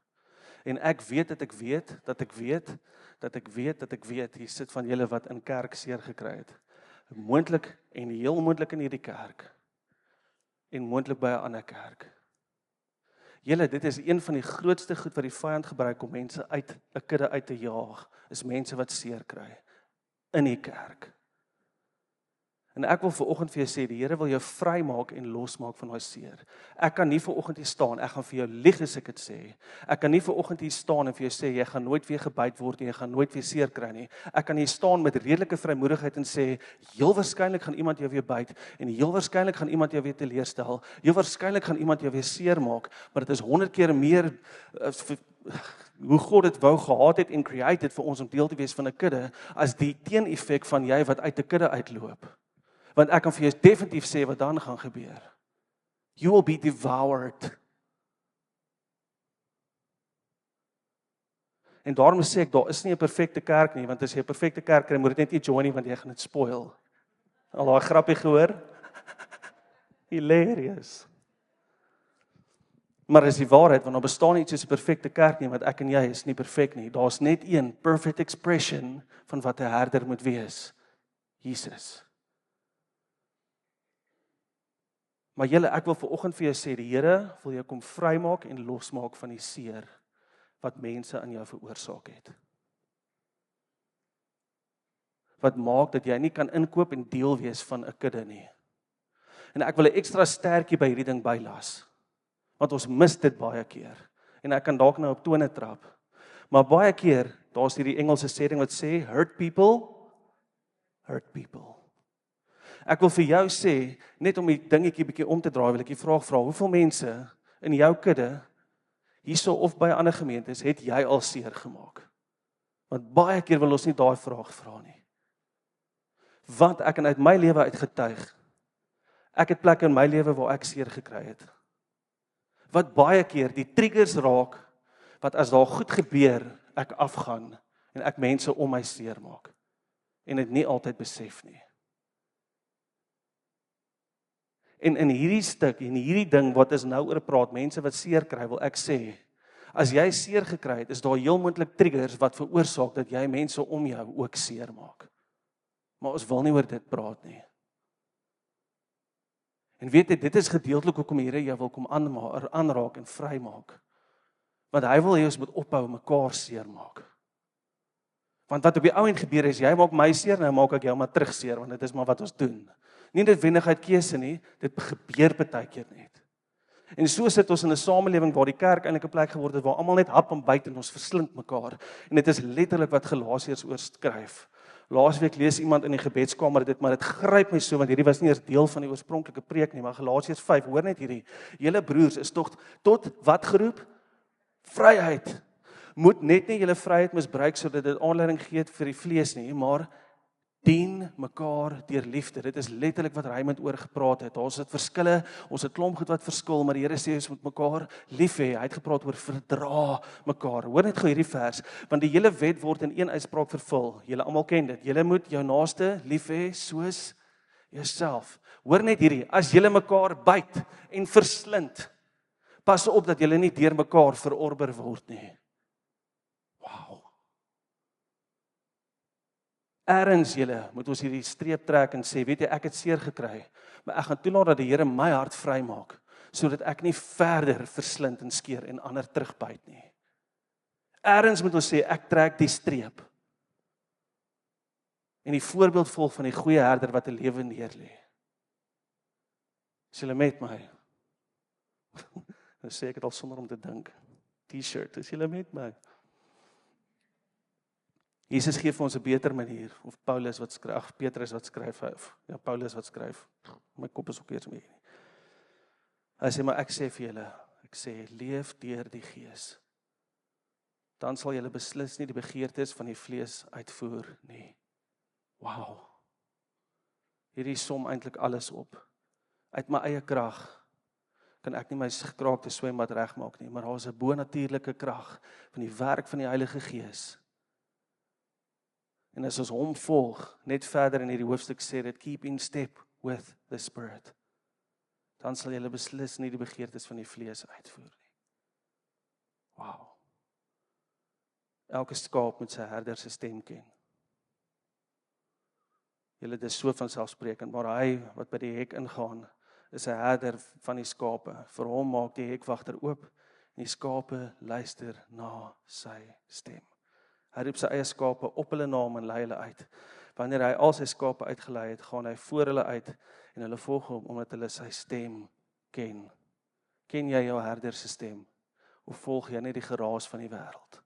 En ek weet dat ek weet, dat ek weet, dat ek weet, dat ek weet, hier sit van julle wat in kerk seer gekry het. Moontlik, en heel moontlik in hierdie kerk, en moontlik by 'n ander kerk. Julle, dit is een van die grootste goed wat die vyand gebruik om mense uit 'n kudde uit te jaag, is mense wat seer kry, in die kerk. En ek wil vanoggend vir jou sê, die Here wil jou vrymaak en losmaak van daai seer. Ek kan nie vanoggend hier staan, ek gaan vir jou lieg as ek dit sê. Ek kan nie vanoggend hier staan en vir jou sê, jy gaan nooit weer gebyt word en jy gaan nooit weer seer kry nie. Ek kan hier staan met redelike vrymoedigheid en sê, heel waarskynlik gaan iemand jou weer byt, en heel waarskynlik gaan iemand jou weer teleurstel, heel waarskynlik gaan iemand jou weer seer maak, maar dit is 100 keer meer, hoe God dit wou gehad het en create het vir ons om deel te wees van 'n kudde, as die teeneffek van jy wat uit 'n kudde uitloop. Want ek kan vir jou definitief sê wat dan gaan gebeur. You will be devoured. En daarom sê ek, daar is nie 'n perfekte kerk nie, want as jy 'n perfekte kerk kry, moet dit net nie join nie, want jy gaan dit spoil. Al daai grappie gehoor? Hilarious. Maar is die waarheid, want daar bestaan nie soos 'n perfekte kerk nie, want ek en jy is nie perfek nie. Daar's net een perfect expression van wat 'n herder moet wees. Jesus. Maar julle, ek wil vanoggend vir jou sê, die Here wil jou kom vrymaak en losmaak van die seer wat mense aan jou veroorsaak het. Wat maak dat jy nie kan inkoop en deel wees van 'n kudde nie. En ek wil 'n ekstra stertjie by hierdie ding bylas. Want ons mis dit baie keer. En ek kan dalk nou op tone trap. Maar baie keer, daar's hierdie Engelse sêding wat sê, hurt people. Ek wil vir jou sê, net om die dingetjie bietjie om te draai, wil ek die vraag vra, hoeveel mense in jou kudde, hierso of by ander gemeentes, het jy al seer gemaak? Want baie keer wil ons nie daai vraag vra nie. Want ek kan uit my lewe uitgetuig, ek het plekke in my lewe waar ek seer gekry het. Wat baie keer die triggers raak, wat as daar goed gebeur, ek afgaan, en ek mense om my seer maak. En dit nie altyd besef nie. En in hierdie stuk, en hierdie ding wat is nou oor praat, mense wat seer kry, wil ek sê, as jy seer gekry het, is daar heel moontlik triggers wat veroorsaak dat jy mense om jou ook seer maak. Maar ons wil nie oor dit praat nie. En weet jy, dit is gedeeltelik hoekom die Here jou wil kom aanraak en vrymaak. Want hy wil hê ons moet ophou mekaar seer maak. Want wat op die ou end gebeur is, jy maak my seer, nou maak ek jou maar terug seer, want dit is maar wat ons doen. Nie noodwendigheid keuse nie, dit gebeur baie keer net. En so sit ons in 'n samelewing waar die kerk eintlik 'n plek geword het waar almal net hap en byt en ons verslind mekaar. En dit is letterlik wat Galasiërs oorskryf. Laasweek lees iemand in die gebedskamer dit, maar dit gryp my so, want hierdie was nie eers deel van die oorspronklike preek nie, maar Galasiërs 5, hoor net hierdie. Julle broers is tog tot wat geroep? Vryheid. Moet net nie julle vryheid misbruik sodat dit aanleiding gee vir die vlees nie, maar dien mekaar deur liefde. Dit is letterlik wat Raymond oor gepraat het. Ons het verskille, ons het klomp goed wat verskil, maar die Here sê ons moet mekaar lief hê. Hy het gepraat oor verdra mekaar. Hoor net gou hierdie vers, want die hele wet word in een uitspraak vervul. Julle almal ken dit. Julle moet jou naaste lief hê soos jouself. Hoor net hierdie, as julle mekaar byt en verslind, pas op dat julle nie deur mekaar verorber word nie. Wow. Ergens julle moet ons hierdie streep trek en sê, weet jy, ek het seer gekry, maar ek gaan toelaat dat die Here my hart vrymaak, sodat ek nie verder verslind en skeer en ander terugbyt nie. Ergens moet ons sê, ek trek die streep. En die voorbeeld volg van die goeie herder wat 'n lewe neerlê. Is julle met my? Nou sê ek dit al sonder om te dink. T-shirt, is julle met my? Jesus gee vir ons 'n beter manier, of Paulus wat skryf, Petrus wat skryf, ja, Paulus wat skryf. My kop is ook eers mee. Hy sê, maar ek sê vir julle, ek sê, leef deur die Gees. Dan sal julle beslis nie die begeertes van die vlees uitvoer nie. Wow. Hierdie som eintlik alles op. Uit my eie krag kan ek nie my gekraakte swembad regmaak nie, maar daar is 'n bonatuurlike krag van die werk van die Heilige Gees. En as ons hom volg, net verder in hierdie hoofstuk sê dit, keep in step with the Spirit. Dan sal julle beslis nie die begeertes van die vlees uitvoer nie. Wow. Elke skaap moet sy herder se stem ken. Julle, dit is so vanselfsprekend, maar hy wat by die hek ingaan, is 'n herder van die skape. Vir hom maak die hekwagter oop, en die skape luister na sy stem. Hy roep sy eie skape op hulle naam en lei hulle uit. Wanneer hy al sy skape uitgelei het, gaan hy voor hulle uit, en hulle volg hom, omdat hulle sy stem ken. Ken jy jou herder se stem? Of volg jy net die geraas van die wêreld?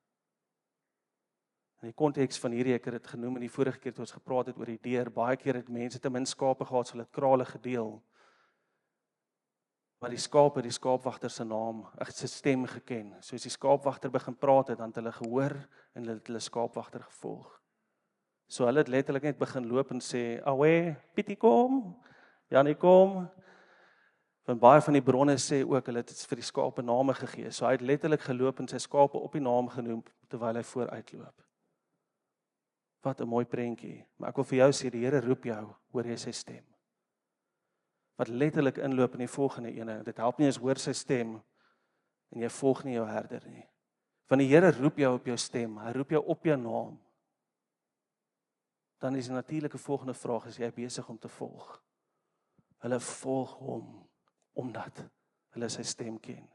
In die konteks van hierdie, ek het dit genoem in die vorige keer toe ons gepraat het oor die deur, baie keer het mense te min skape gehad, so hulle het krale gedeel. Maar die skaapwagter se naam, sy stem geken. So as die skaapwagter begin praat het, dan het hulle gehoor en hulle het hulle skaapwagter gevolg. So hulle het letterlik net begin loop en sê, "Awe, Pietie kom, Janie kom." Want baie van die bronne sê ook, hulle het vir die skape name gegee. So hy het letterlik geloop en sy skape op die naam genoem, terwyl hy vooruitloop. Wat 'n mooi prentjie. Maar ek wil vir jou sê, die Here roep jou, hoor jy sy stem. Wat letterlik inloop in die volgende ene, dit help nie as hoor sy stem, en jy volg nie jou herder nie. Want die Here roep jou op jou stem, hy roep jou op jou naam. Dan is die natuurlike volgende vraag, is jy besig om te volg? Hulle volg hom, omdat hulle sy stem ken.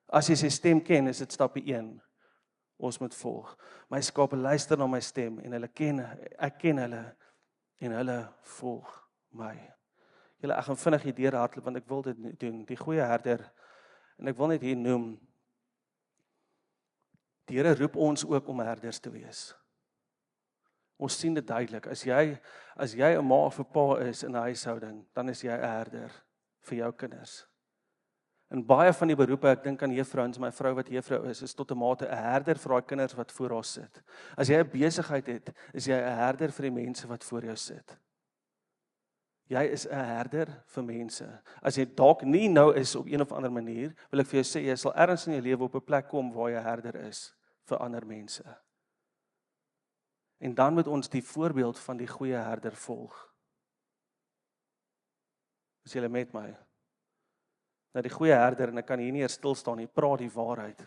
As jy sy stem ken, is dit stap 1. Ons moet volg. My skape luister na my stem, en ek ken hulle, en hulle volg my. Julle, ek gaan vinnig hierdeur hardloop, want ek wil dit doen. Die goeie herder, en ek wil net hier noem, die Here roep ons ook om herders te wees. Ons sien dit duidelik, as jy 'n ma of 'n pa is in 'n huishouding, dan is jy 'n herder vir jou kinders. In baie van die beroepe, ek dink aan juffrouens, my vrou wat juffrou is tot 'n mate 'n herder vir haar kinders wat voor haar sit. As jy 'n besigheid het, is jy 'n herder vir die mense wat voor jou sit. Jy is 'n herder vir mense. As jy dalk nie nou is op een of ander manier, wil ek vir jou sê, jy sal ergens in jou lewe op 'n plek kom waar jy 'n herder is vir ander mense. En dan moet ons die voorbeeld van die goeie herder volg. Is julle met my? Nou die goeie herder, en ek kan hier nie eers stil staan nie, praat die waarheid.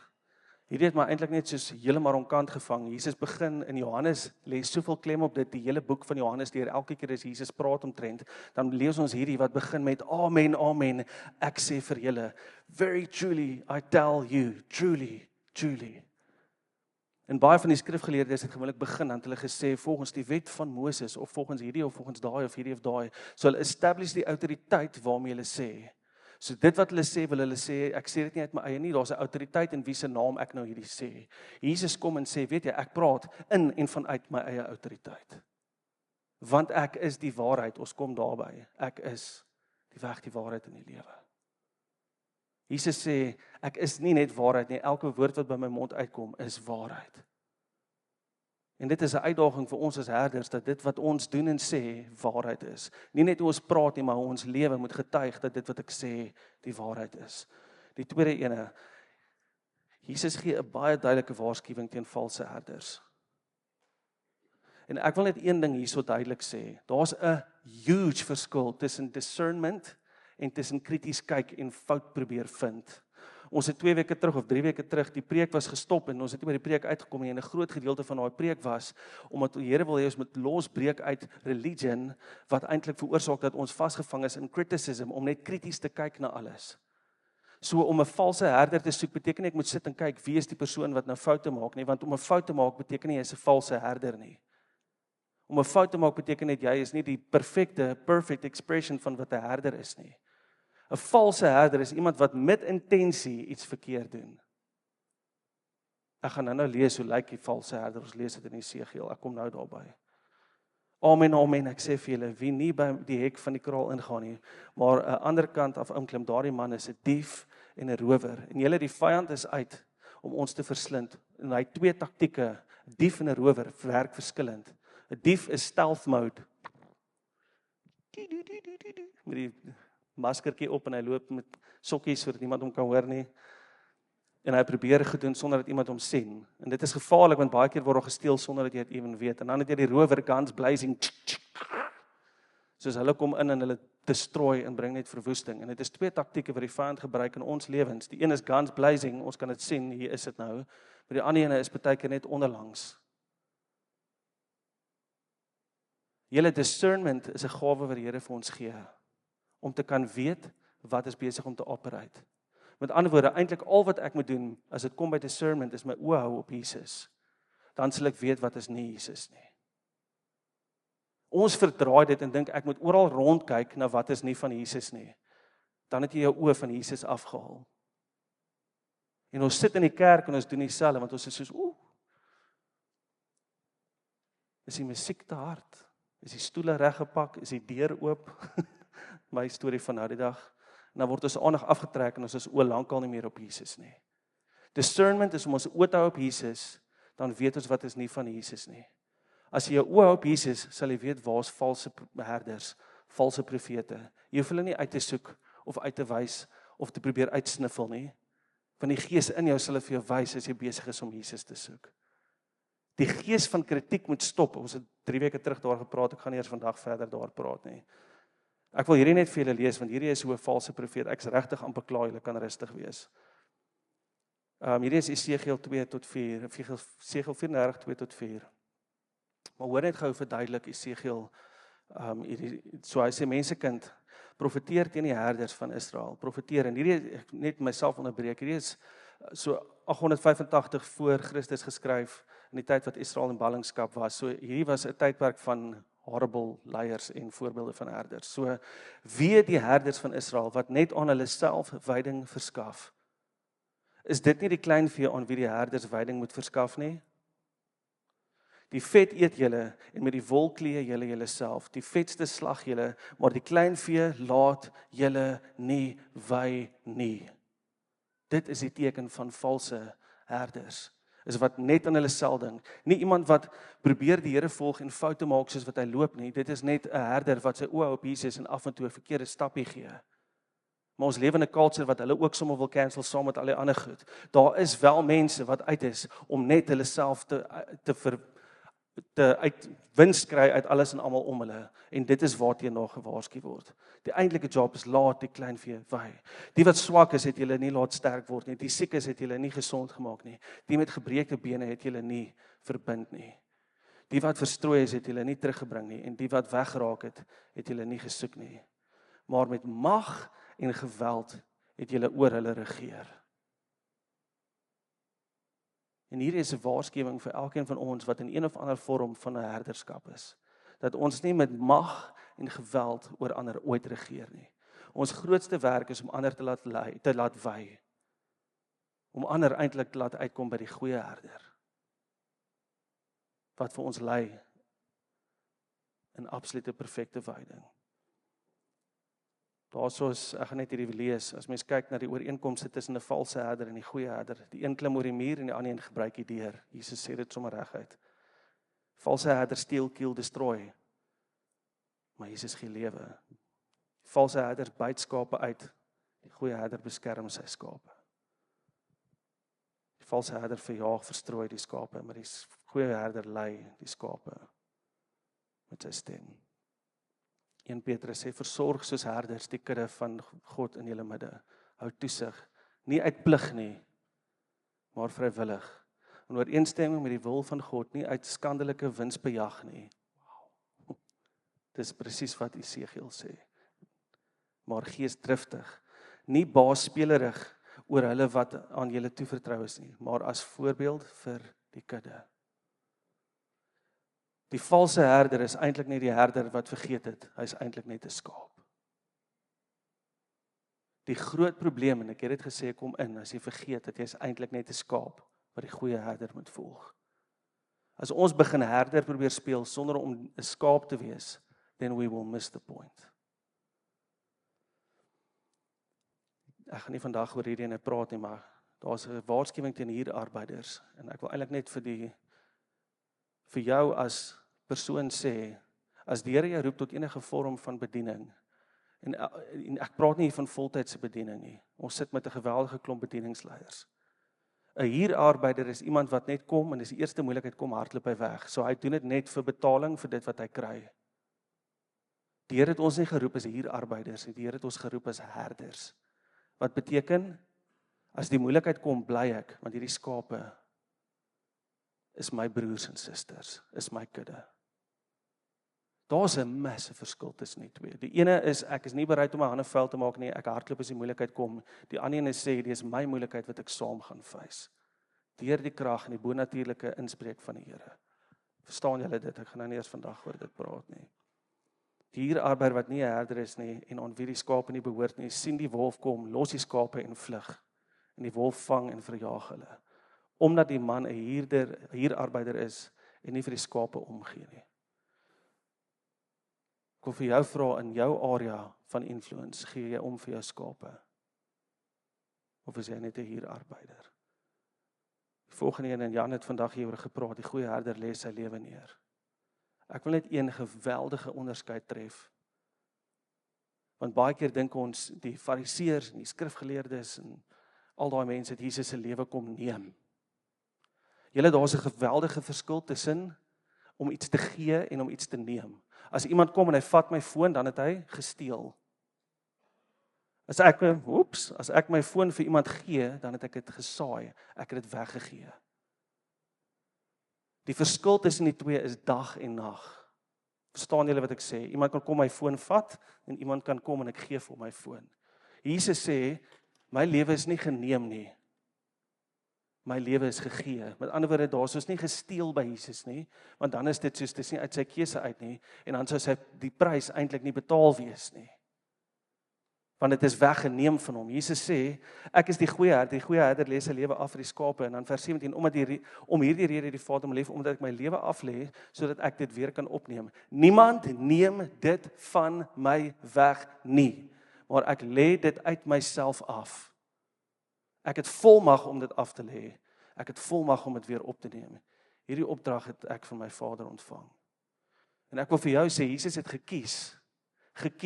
Hierdie het my eintlik net soos heeltemal onkant gevang. Jesus begin in Johannes, lê soveel klem op dit, die hele boek van Johannes deur, elke keer as Jesus praat omtrent, dan lees ons hierdie wat begin met amen, amen, ek sê vir julle, very truly, I tell you, truly, truly. En baie van die skrifgeleerdes het gewoonlik begin, dan het hulle gesê, volgens die wet van Moses, of volgens hierdie, of volgens daai, of hierdie, of daai, so hulle establish die autoriteit waarmee hulle sê. So dit wat hulle sê, wil hulle sê, ek sê dit nie uit my eie nie, daar's 'n autoriteit in wie se naam ek nou hierdie sê. Jesus kom en sê, weet jy, ek praat in en vanuit my eie autoriteit. Want ek is die waarheid, ons kom daarby. Ek is die weg, die waarheid en die lewe. Jesus sê, ek is nie net waarheid nie, elke woord wat by my mond uitkom, is waarheid. En dit is 'n uitdaging vir ons as herders, dat dit wat ons doen en sê, waarheid is. Nie net hoe ons praat nie, maar hoe ons lewe moet getuig, dat dit wat ek sê, die waarheid is. Die tweede ene, Jesus gee 'n baie duidelike waarskuwing teen valse herders. En ek wil net een ding hierso duidelik sê, daar's 'n huge verskil tussen discernment en tussen krities kyk en fout probeer vind. Ons het 2 weke terug of 3 weke terug, die preek was gestop en ons het nie by die preek uitgekom nie, en 'n groot gedeelte van daai preek was, omdat die Here wil hê ons moet losbreek uit religion, wat eintlik veroorsaak dat ons vasgevang is in criticism, om net krities te kyk na alles. So om 'n valse herder te soek beteken nie ek moet sit en kyk wie is die persoon wat nou foute maak nie, want om 'n fout te maak beteken nie jy is 'n valse herder nie. Om 'n fout te maak beteken net jy is nie die perfect expression van wat 'n herder is nie. 'n Valse herder is iemand wat met intensie iets verkeerd doen. Ek gaan nou lees hoe lyk die valse herder. Ons lees dit in Jesegiel. Ek kom nou daarby. Amen, amen. Ek sê vir julle, wie nie by die hek van die kraal ingaan nie, maar aan die ander kant af inklim, daardie man is 'n dief en 'n rower. En julle, die vyand is uit om ons te verslind. En hy het 2 taktieke. 'n Dief en 'n rower werk verskillend. 'n Dief is stealth mode. Met die maskertjie op en hy loop met sokkies sodat niemand hom kan hoor nie. En hy probeer gedoen sonder dat iemand hom sien. En dit is gevaarlik want baie keer word daar gesteel sonder dat jy dit ewen weet. En dan het jy die rower guns blazing. Soos hulle kom in en hulle destroy en bring net verwoesting. En dit is 2 taktieke wat die vyand gebruik in ons lewens. Die een is guns blazing, ons kan dit sien, hier is dit nou. Maar die ander ene is baie keer net onderlangs. Julle discernment is 'n gawe wat die Here vir ons gee om te kan weet wat is besig om te operate. Met ander woorde, eintlik al wat ek moet doen as dit kom by discernment is my oë hou op Jesus. Dan sal ek weet wat is nie Jesus nie. Ons verdraai dit en dink ek moet oral rondkyk na wat is nie van Jesus nie. Dan het jy jou oë van Jesus afgehaal. En ons sit in die kerk en ons doen dieselfde want ons is soos is die musiek te hard? Is die stoele reggepak? Is die deur oop? My storie van nou die dag. En dan word ons aandag afgetrek en ons is oë lankal nie meer op Jesus nie. Discernment is om ons oë te hou op Jesus, dan weet ons wat is nie van Jesus nie. As jy jou oë hou op Jesus, sal jy weet waar's valse herders, valse profete. Jy hoef hulle nie uit te soek of uit te wys of te probeer uitsniffel nie. Want die Gees in jou sal vir jou wys as jy besig is om Jesus te soek. Die gees van kritiek moet stop. Ons het 3 weke terug daar gepraat, ek gaan nie eers vandag verder daar praat nie. Ek wil hierdie net vir julle lees, want hierdie is hoe 'n valse profeet, ek's regtig amper klaar, julle kan rustig wees. Hierdie is Jesegiel 2-4, Jesegiel 34:2-4. Maar hoor net gou verduidelik Jesegiel, so hy sê, mensekind, profeteer teen die herders van Israel, profeteer, en hierdie, ek net myself onderbreek, hierdie is so 885 voor Christus geskryf, in die tyd wat Israel in ballingskap was, so hierdie was 'n tydperk van horrible leiers en voorbeelde van herders. So, wie die herders van Israel, wat net aan hulle self wyding verskaf, is dit nie die klein vee aan wie die herders wyding moet verskaf nie? Die vet eet julle, en met die wol klee julle julleself, die vetste slag julle, maar die klein vee laat julle nie wy nie. Dit is die teken van valse herders. Is wat net aan hulle self dink. Nie iemand wat probeer die Here volg en foute maak soos wat hy loop nie. Dit is net 'n herder wat sy oë op Jesus en af en toe 'n verkeerde stappie gee. Maar ons lewe in 'n culture wat hulle ook sommer wil cancel saam met al die ander goed. Daar is wel mense wat uit is om net hulle self te uit wins kry uit alles en almal om hulle. En dit is waarteen daar gewaarsku word. Die eintlike job is laat die klein vee wy. Die wat swak is, het julle nie laat sterk word nie. Die siek is, het julle nie gesond gemaak nie. Die met gebreekte bene het julle nie verbind nie. Die wat verstrooi is, het julle nie teruggebring nie. En die wat weggeraak het, het julle nie gesoek nie. Maar met mag en geweld het julle oor hulle regeer. En hier is 'n waarskuwing vir elkeen van ons wat in een of ander vorm van 'n herderskap is. Dat ons nie met mag en geweld oor ander ooit regeer nie. Ons grootste werk is om ander te laat wy. Om ander eintlik te laat uitkom by die goeie herder. Wat vir ons lei in absolute perfekte wyding. Daarsoos, ek gaan net hierdie lees, as mens kyk na die ooreenkomste tussen 'n valse herder en die goeie herder, die een klim oor die muur en die ander een gebruik die deur. Jesus sê dit sommer reguit. Valse herder steel, kill, destroy. Maar Jesus gee lewe. Valse herder byt skape uit. Die goeie herder beskerm sy skape. Die valse herder verjaag, verstrooi die skape, maar die goeie herder lei die skape met sy stem. 1 Petrus sê, versorg soos herders die kudde van God in julle midde. Hou toesig, nie uit plig nie, maar vrywillig. In ooreenstemming met die wil van God, nie uit skandelike winsbejag nie. Wow. Dis presies wat Jesegiel sê. Maar geesdriftig, nie baasspelerig oor hulle wat aan julle toevertrou is nie, maar as voorbeeld vir die kudde. Die valse herder is eintlik nie die herder wat vergeet het, hy is eintlik net 'n skaap. Die groot probleem, en ek het dit gesê, kom in, as jy vergeet dat jy is eintlik net 'n skaap, wat die goeie herder moet volg. As ons begin herder probeer speel, sonder om 'n skaap te wees, then we will miss the point. Ek gaan nie vandag oor hierdie ene praat nie, maar daar's 'n waarskuwing teen huurarbeiders, en ek wil eintlik net vir jou as persoon sê, as die Here jou roep tot enige vorm van bediening, en ek praat nie hier van voltydse bediening nie, ons sit met 'n geweldige klomp bedieningsleiers. 'n Huurarbeider is iemand wat net kom, en dis die eerste moeilikheid, kom hardloop hy weg, so hy doen dit net vir betaling vir dit wat hy kry. Die Here het ons nie geroep as huurarbeiders nie, die Here het ons geroep as herders. Wat beteken, as die moeilikheid kom, bly ek, want hierdie skape is my broers en susters, is my kudde. Daar's 'n massive verskil tussen die twee. Die ene is, ek is nie bereid om my hande vuil te maak nie, ek hardloop as die moeilikheid kom. Die ander ene sê, dis my moeilikheid wat ek saam gaan face. Deur die krag en die bonatuurlike inspreek van die Here. Verstaan julle dit? Ek gaan nou nie eers vandag oor dit praat nie. Die huurarbeider wat nie 'n herder is nie, en aan wie die skape nie behoort nie, sien die wolf kom, los die skape en vlug. En die wolf vang en verjaag hulle. Omdat die man 'n huurarbeider is, en nie vir die skape omgee nie. Ek wil vir jou vra, in jou area van influence, gee jy om vir jou skape? Of is jy net 'n huurarbeider? Die volgende een, en Jan het vandag hieroor gepraat, die goeie herder lê sy lewe neer. Ek wil net een geweldige onderskeid tref. Want baie keer dink ons, die fariseërs en die skrifgeleerdes en al daai mense het Jesus se lewe kom neem. Julle, daar's 'n geweldige verskil tussen om iets te gee en om iets te neem. As iemand kom en hy vat my foon, dan het hy gesteel. As ek my foon vir iemand gee, dan het ek dit gesaai, ek het dit weggegee. Die verskil tussen die twee is dag en nag. Verstaan julle wat ek sê? Iemand kan kom my foon vat, en iemand kan kom en ek gee vir my foon. Jesus sê, my lewe is nie geneem nie. My lewe is gegee. Met ander woorde, daar is nie gesteel by Jesus nie, want dan is dit soos, dit is nie uit sy keuse uit nie, en dan sou sy die prys eintlik nie betaal wees nie. Want dit is weggeneem van hom. Jesus sê, ek is die goeie herder lê sy lewe af vir die skape, en dan vers 17, om hierdie rede die Vader my lief, omdat ek my lewe af lê, sodat ek dit weer kan opneem. Niemand neem dit van my weg nie, maar ek lê dit uit myself af. Ek het volmag om dit af te lê. Ek het volmag om dit weer op te neem. Hierdie opdrag het ek van my Vader ontvang. En ek wil vir jou sê, Jesus het gekies,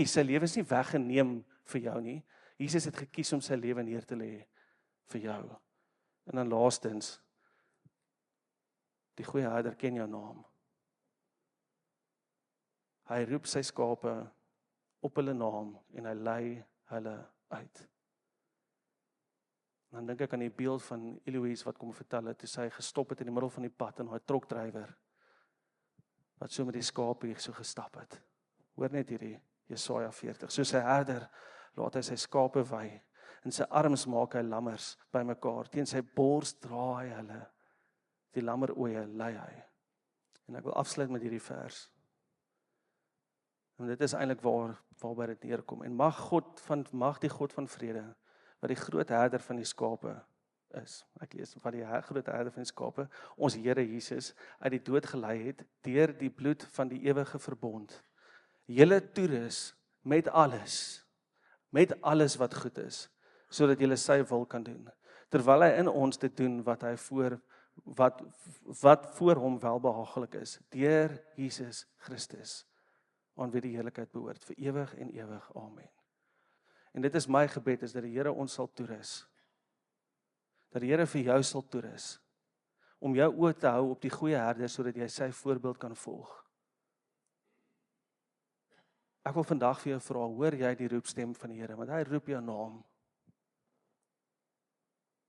sy lewe is nie weggeneem vir jou nie. Jesus het gekies om sy lewe neer te lê vir jou. En dan laastens, die goeie herder ken jou naam. Hy roep sy skape op hulle naam en hy lei hulle uit. Dan dink ek aan die beeld van Eloise wat kom vertel het, toe sy gestop het in die middel van die pad en haar trokdrywer wat so met die skape hier so gestap het. Hoor net hierdie Jesaja 40. Soos 'n herder laat hy sy skape wei. In sy arms maak hy lammers bymekaar. Teen sy bors dra hy hulle. Die lammeroeie lei hy. En ek wil afsluit met hierdie vers. En dit is eintlik waarby dit neerkom. En mag die God van vrede, wat die groot herder van die skape is. Ek lees, wat die groot herder van die skape, ons Here Jesus, uit die dood gelei het, deur die bloed van die ewige verbond. Julle toerus met alles wat goed is, sodat julle sy wil kan doen. Terwyl hy in ons dit doen wat voor hom welbehaaglik is, deur Jesus Christus, aan wie die heerlikheid behoort, vir ewig en ewig. Amen. En dit is my gebed, is dat die Here ons sal toerus. Dat die Here vir jou sal toerus, om jou oë te hou op die goeie herder, sodat jy sy voorbeeld kan volg. Ek wil vandag vir jou vra, hoor jy die roepstem van die Here, want hy roep jou naam.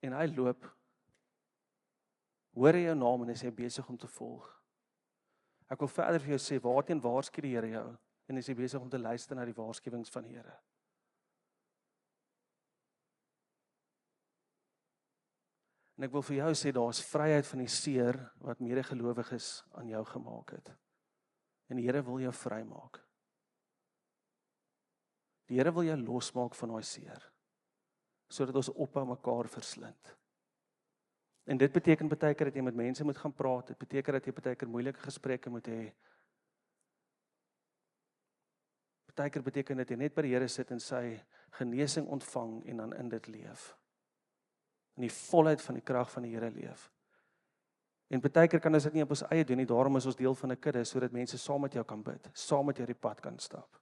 En hy loop. Hoor jy jou naam en is hy besig om te volg. Ek wil verder vir jou sê, waarteen waarsku die Here jou, en is hy besig om te luister na die waarskuwings van die Here. En ek wil vir jou sê, daar is vryheid van die seer wat medegelowiges aan jou gemaak het. En die Here wil jou vrymaak. Die Here wil jou losmaak van daai seer, sodat ons ophou mekaar verslind. En dit beteken baie keer dat jy met mense moet gaan praat, dit beteken dat jy baie keer moeilike gesprekke moet hê. Baie keer beteken dat jy net by die Here sit en sy genesing ontvang en dan in dit leef. In die volheid van die krag van die Here leef. En baie keer kan ons dit nie op ons eie doen nie, daarom is ons deel van 'n kudde, sodat mense saam met jou kan bid, saam met jou die pad kan stap.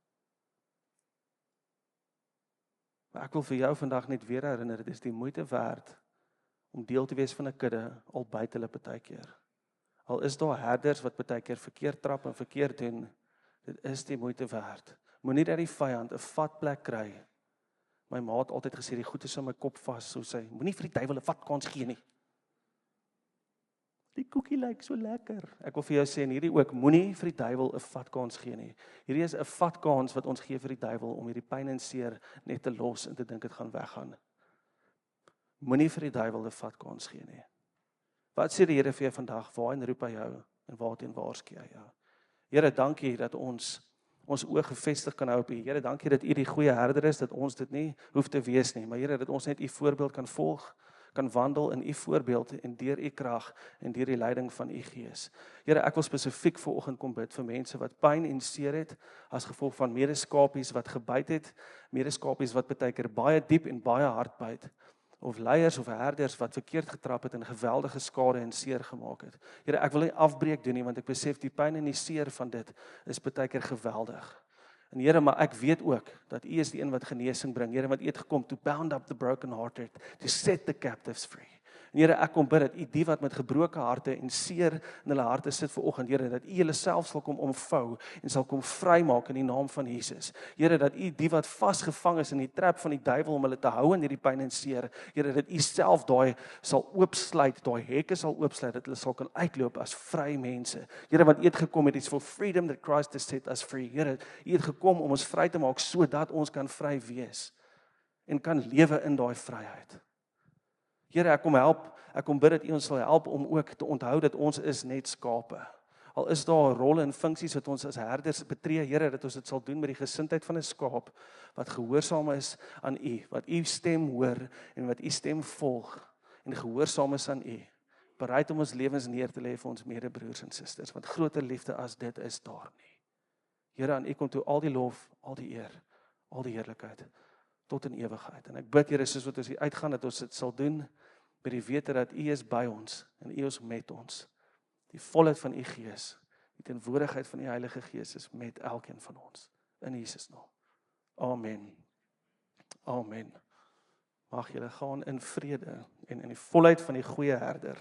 Maar ek wil vir jou vandag net weer herinner, dit is die moeite werd om deel te wees van 'n kudde, al buite hulle baie keer. Al is daar herders wat baie keer verkeerd trap en verkeerd doen, dit is die moeite werd. Moenie dat die vyand 'n vatplek kry. My ma het altyd gesê, die goed is in my kop vas, so sê, moenie vir die duiwel 'n vatkans gee nie. Die koekie lyk so lekker. Ek wil vir jou sê, en hierdie ook, moenie vir die duiwel 'n vatkans gee nie. Hierdie is 'n vatkans wat ons gee vir die duiwel, om hierdie pyn en seer net te los en te dink dit gaan weggaan. Moenie vir die duiwel 'n vatkans gee nie. Wat sê die Here vir jou vandag? Waarheen roep hy jou? En waarheen waarsku hy jou? Here, dankie dat ons oë gefestig kan hou op U. Here, dankie dat U die goeie herder is, dat ons dit nie hoef te wees nie. Maar Here, dat ons net U voorbeeld kan volg, kan wandel in U voorbeeld en deur U krag en deur die leiding van U Gees. Here, ek wil spesifiek vanoggend kom bid vir mense wat pyn en seer het as gevolg van medeskapies wat gebyt het, medeskapies wat baie keer baie diep en baie hard byt, of leiers of herders wat verkeerd getrap het en geweldige skade en seer gemaak het. Here, ek wil nie afbreek doen nie, want ek besef die pyn en die seer van dit is baie keer geweldig. En Here, maar ek weet ook dat U is die een wat genesing bring. Here, want U het gekom to bound up the broken hearted, to set the captives free. En Here, ek kom bid dat U die wat met gebroke harte en seer in hulle harte sit vanoggend, Here, dat U hulle self sal kom omvou en sal kom vrymaak in die naam van Jesus. Here, dat U die wat vasgevang is in die trap van die duiwel om hulle te hou in hierdie pyn en seer, Here, dat U self daai sal oopsluit, daai hekke sal oopsluit, dat hulle sal kan uitloop as vry mense. Here, want U het gekom met iets for freedom that Christ has set us free. Here, U het gekom om ons vry te maak sodat ons kan vry wees en kan lewe in daai vryheid. Here, ek kom bid dat U ons sal help om ook te onthou dat ons is net skape. Al is daar rolle en funksies wat ons as herders betree, Here, dat ons dit sal doen met die gesindheid van 'n skaap wat gehoorsaam is aan U, wat U stem hoor en wat U stem volg en gehoorsaam is aan U. Bereid om ons lewens neer te lê vir ons medebroers en susters, want groter liefde as dit is daar nie. Here, aan U kom toe al die lof, al die eer, al die heerlikheid tot in ewigheid. En ek bid, Here, soos wat ons hier uitgaan, dat ons dit sal doen by die wete dat U is by ons en U is met ons. Die volheid van U Gees, die teenwoordigheid van die Heilige Gees is met elkeen van ons. In Jesus naam. Amen. Amen. Mag julle gaan in vrede en in die volheid van die goeie herder.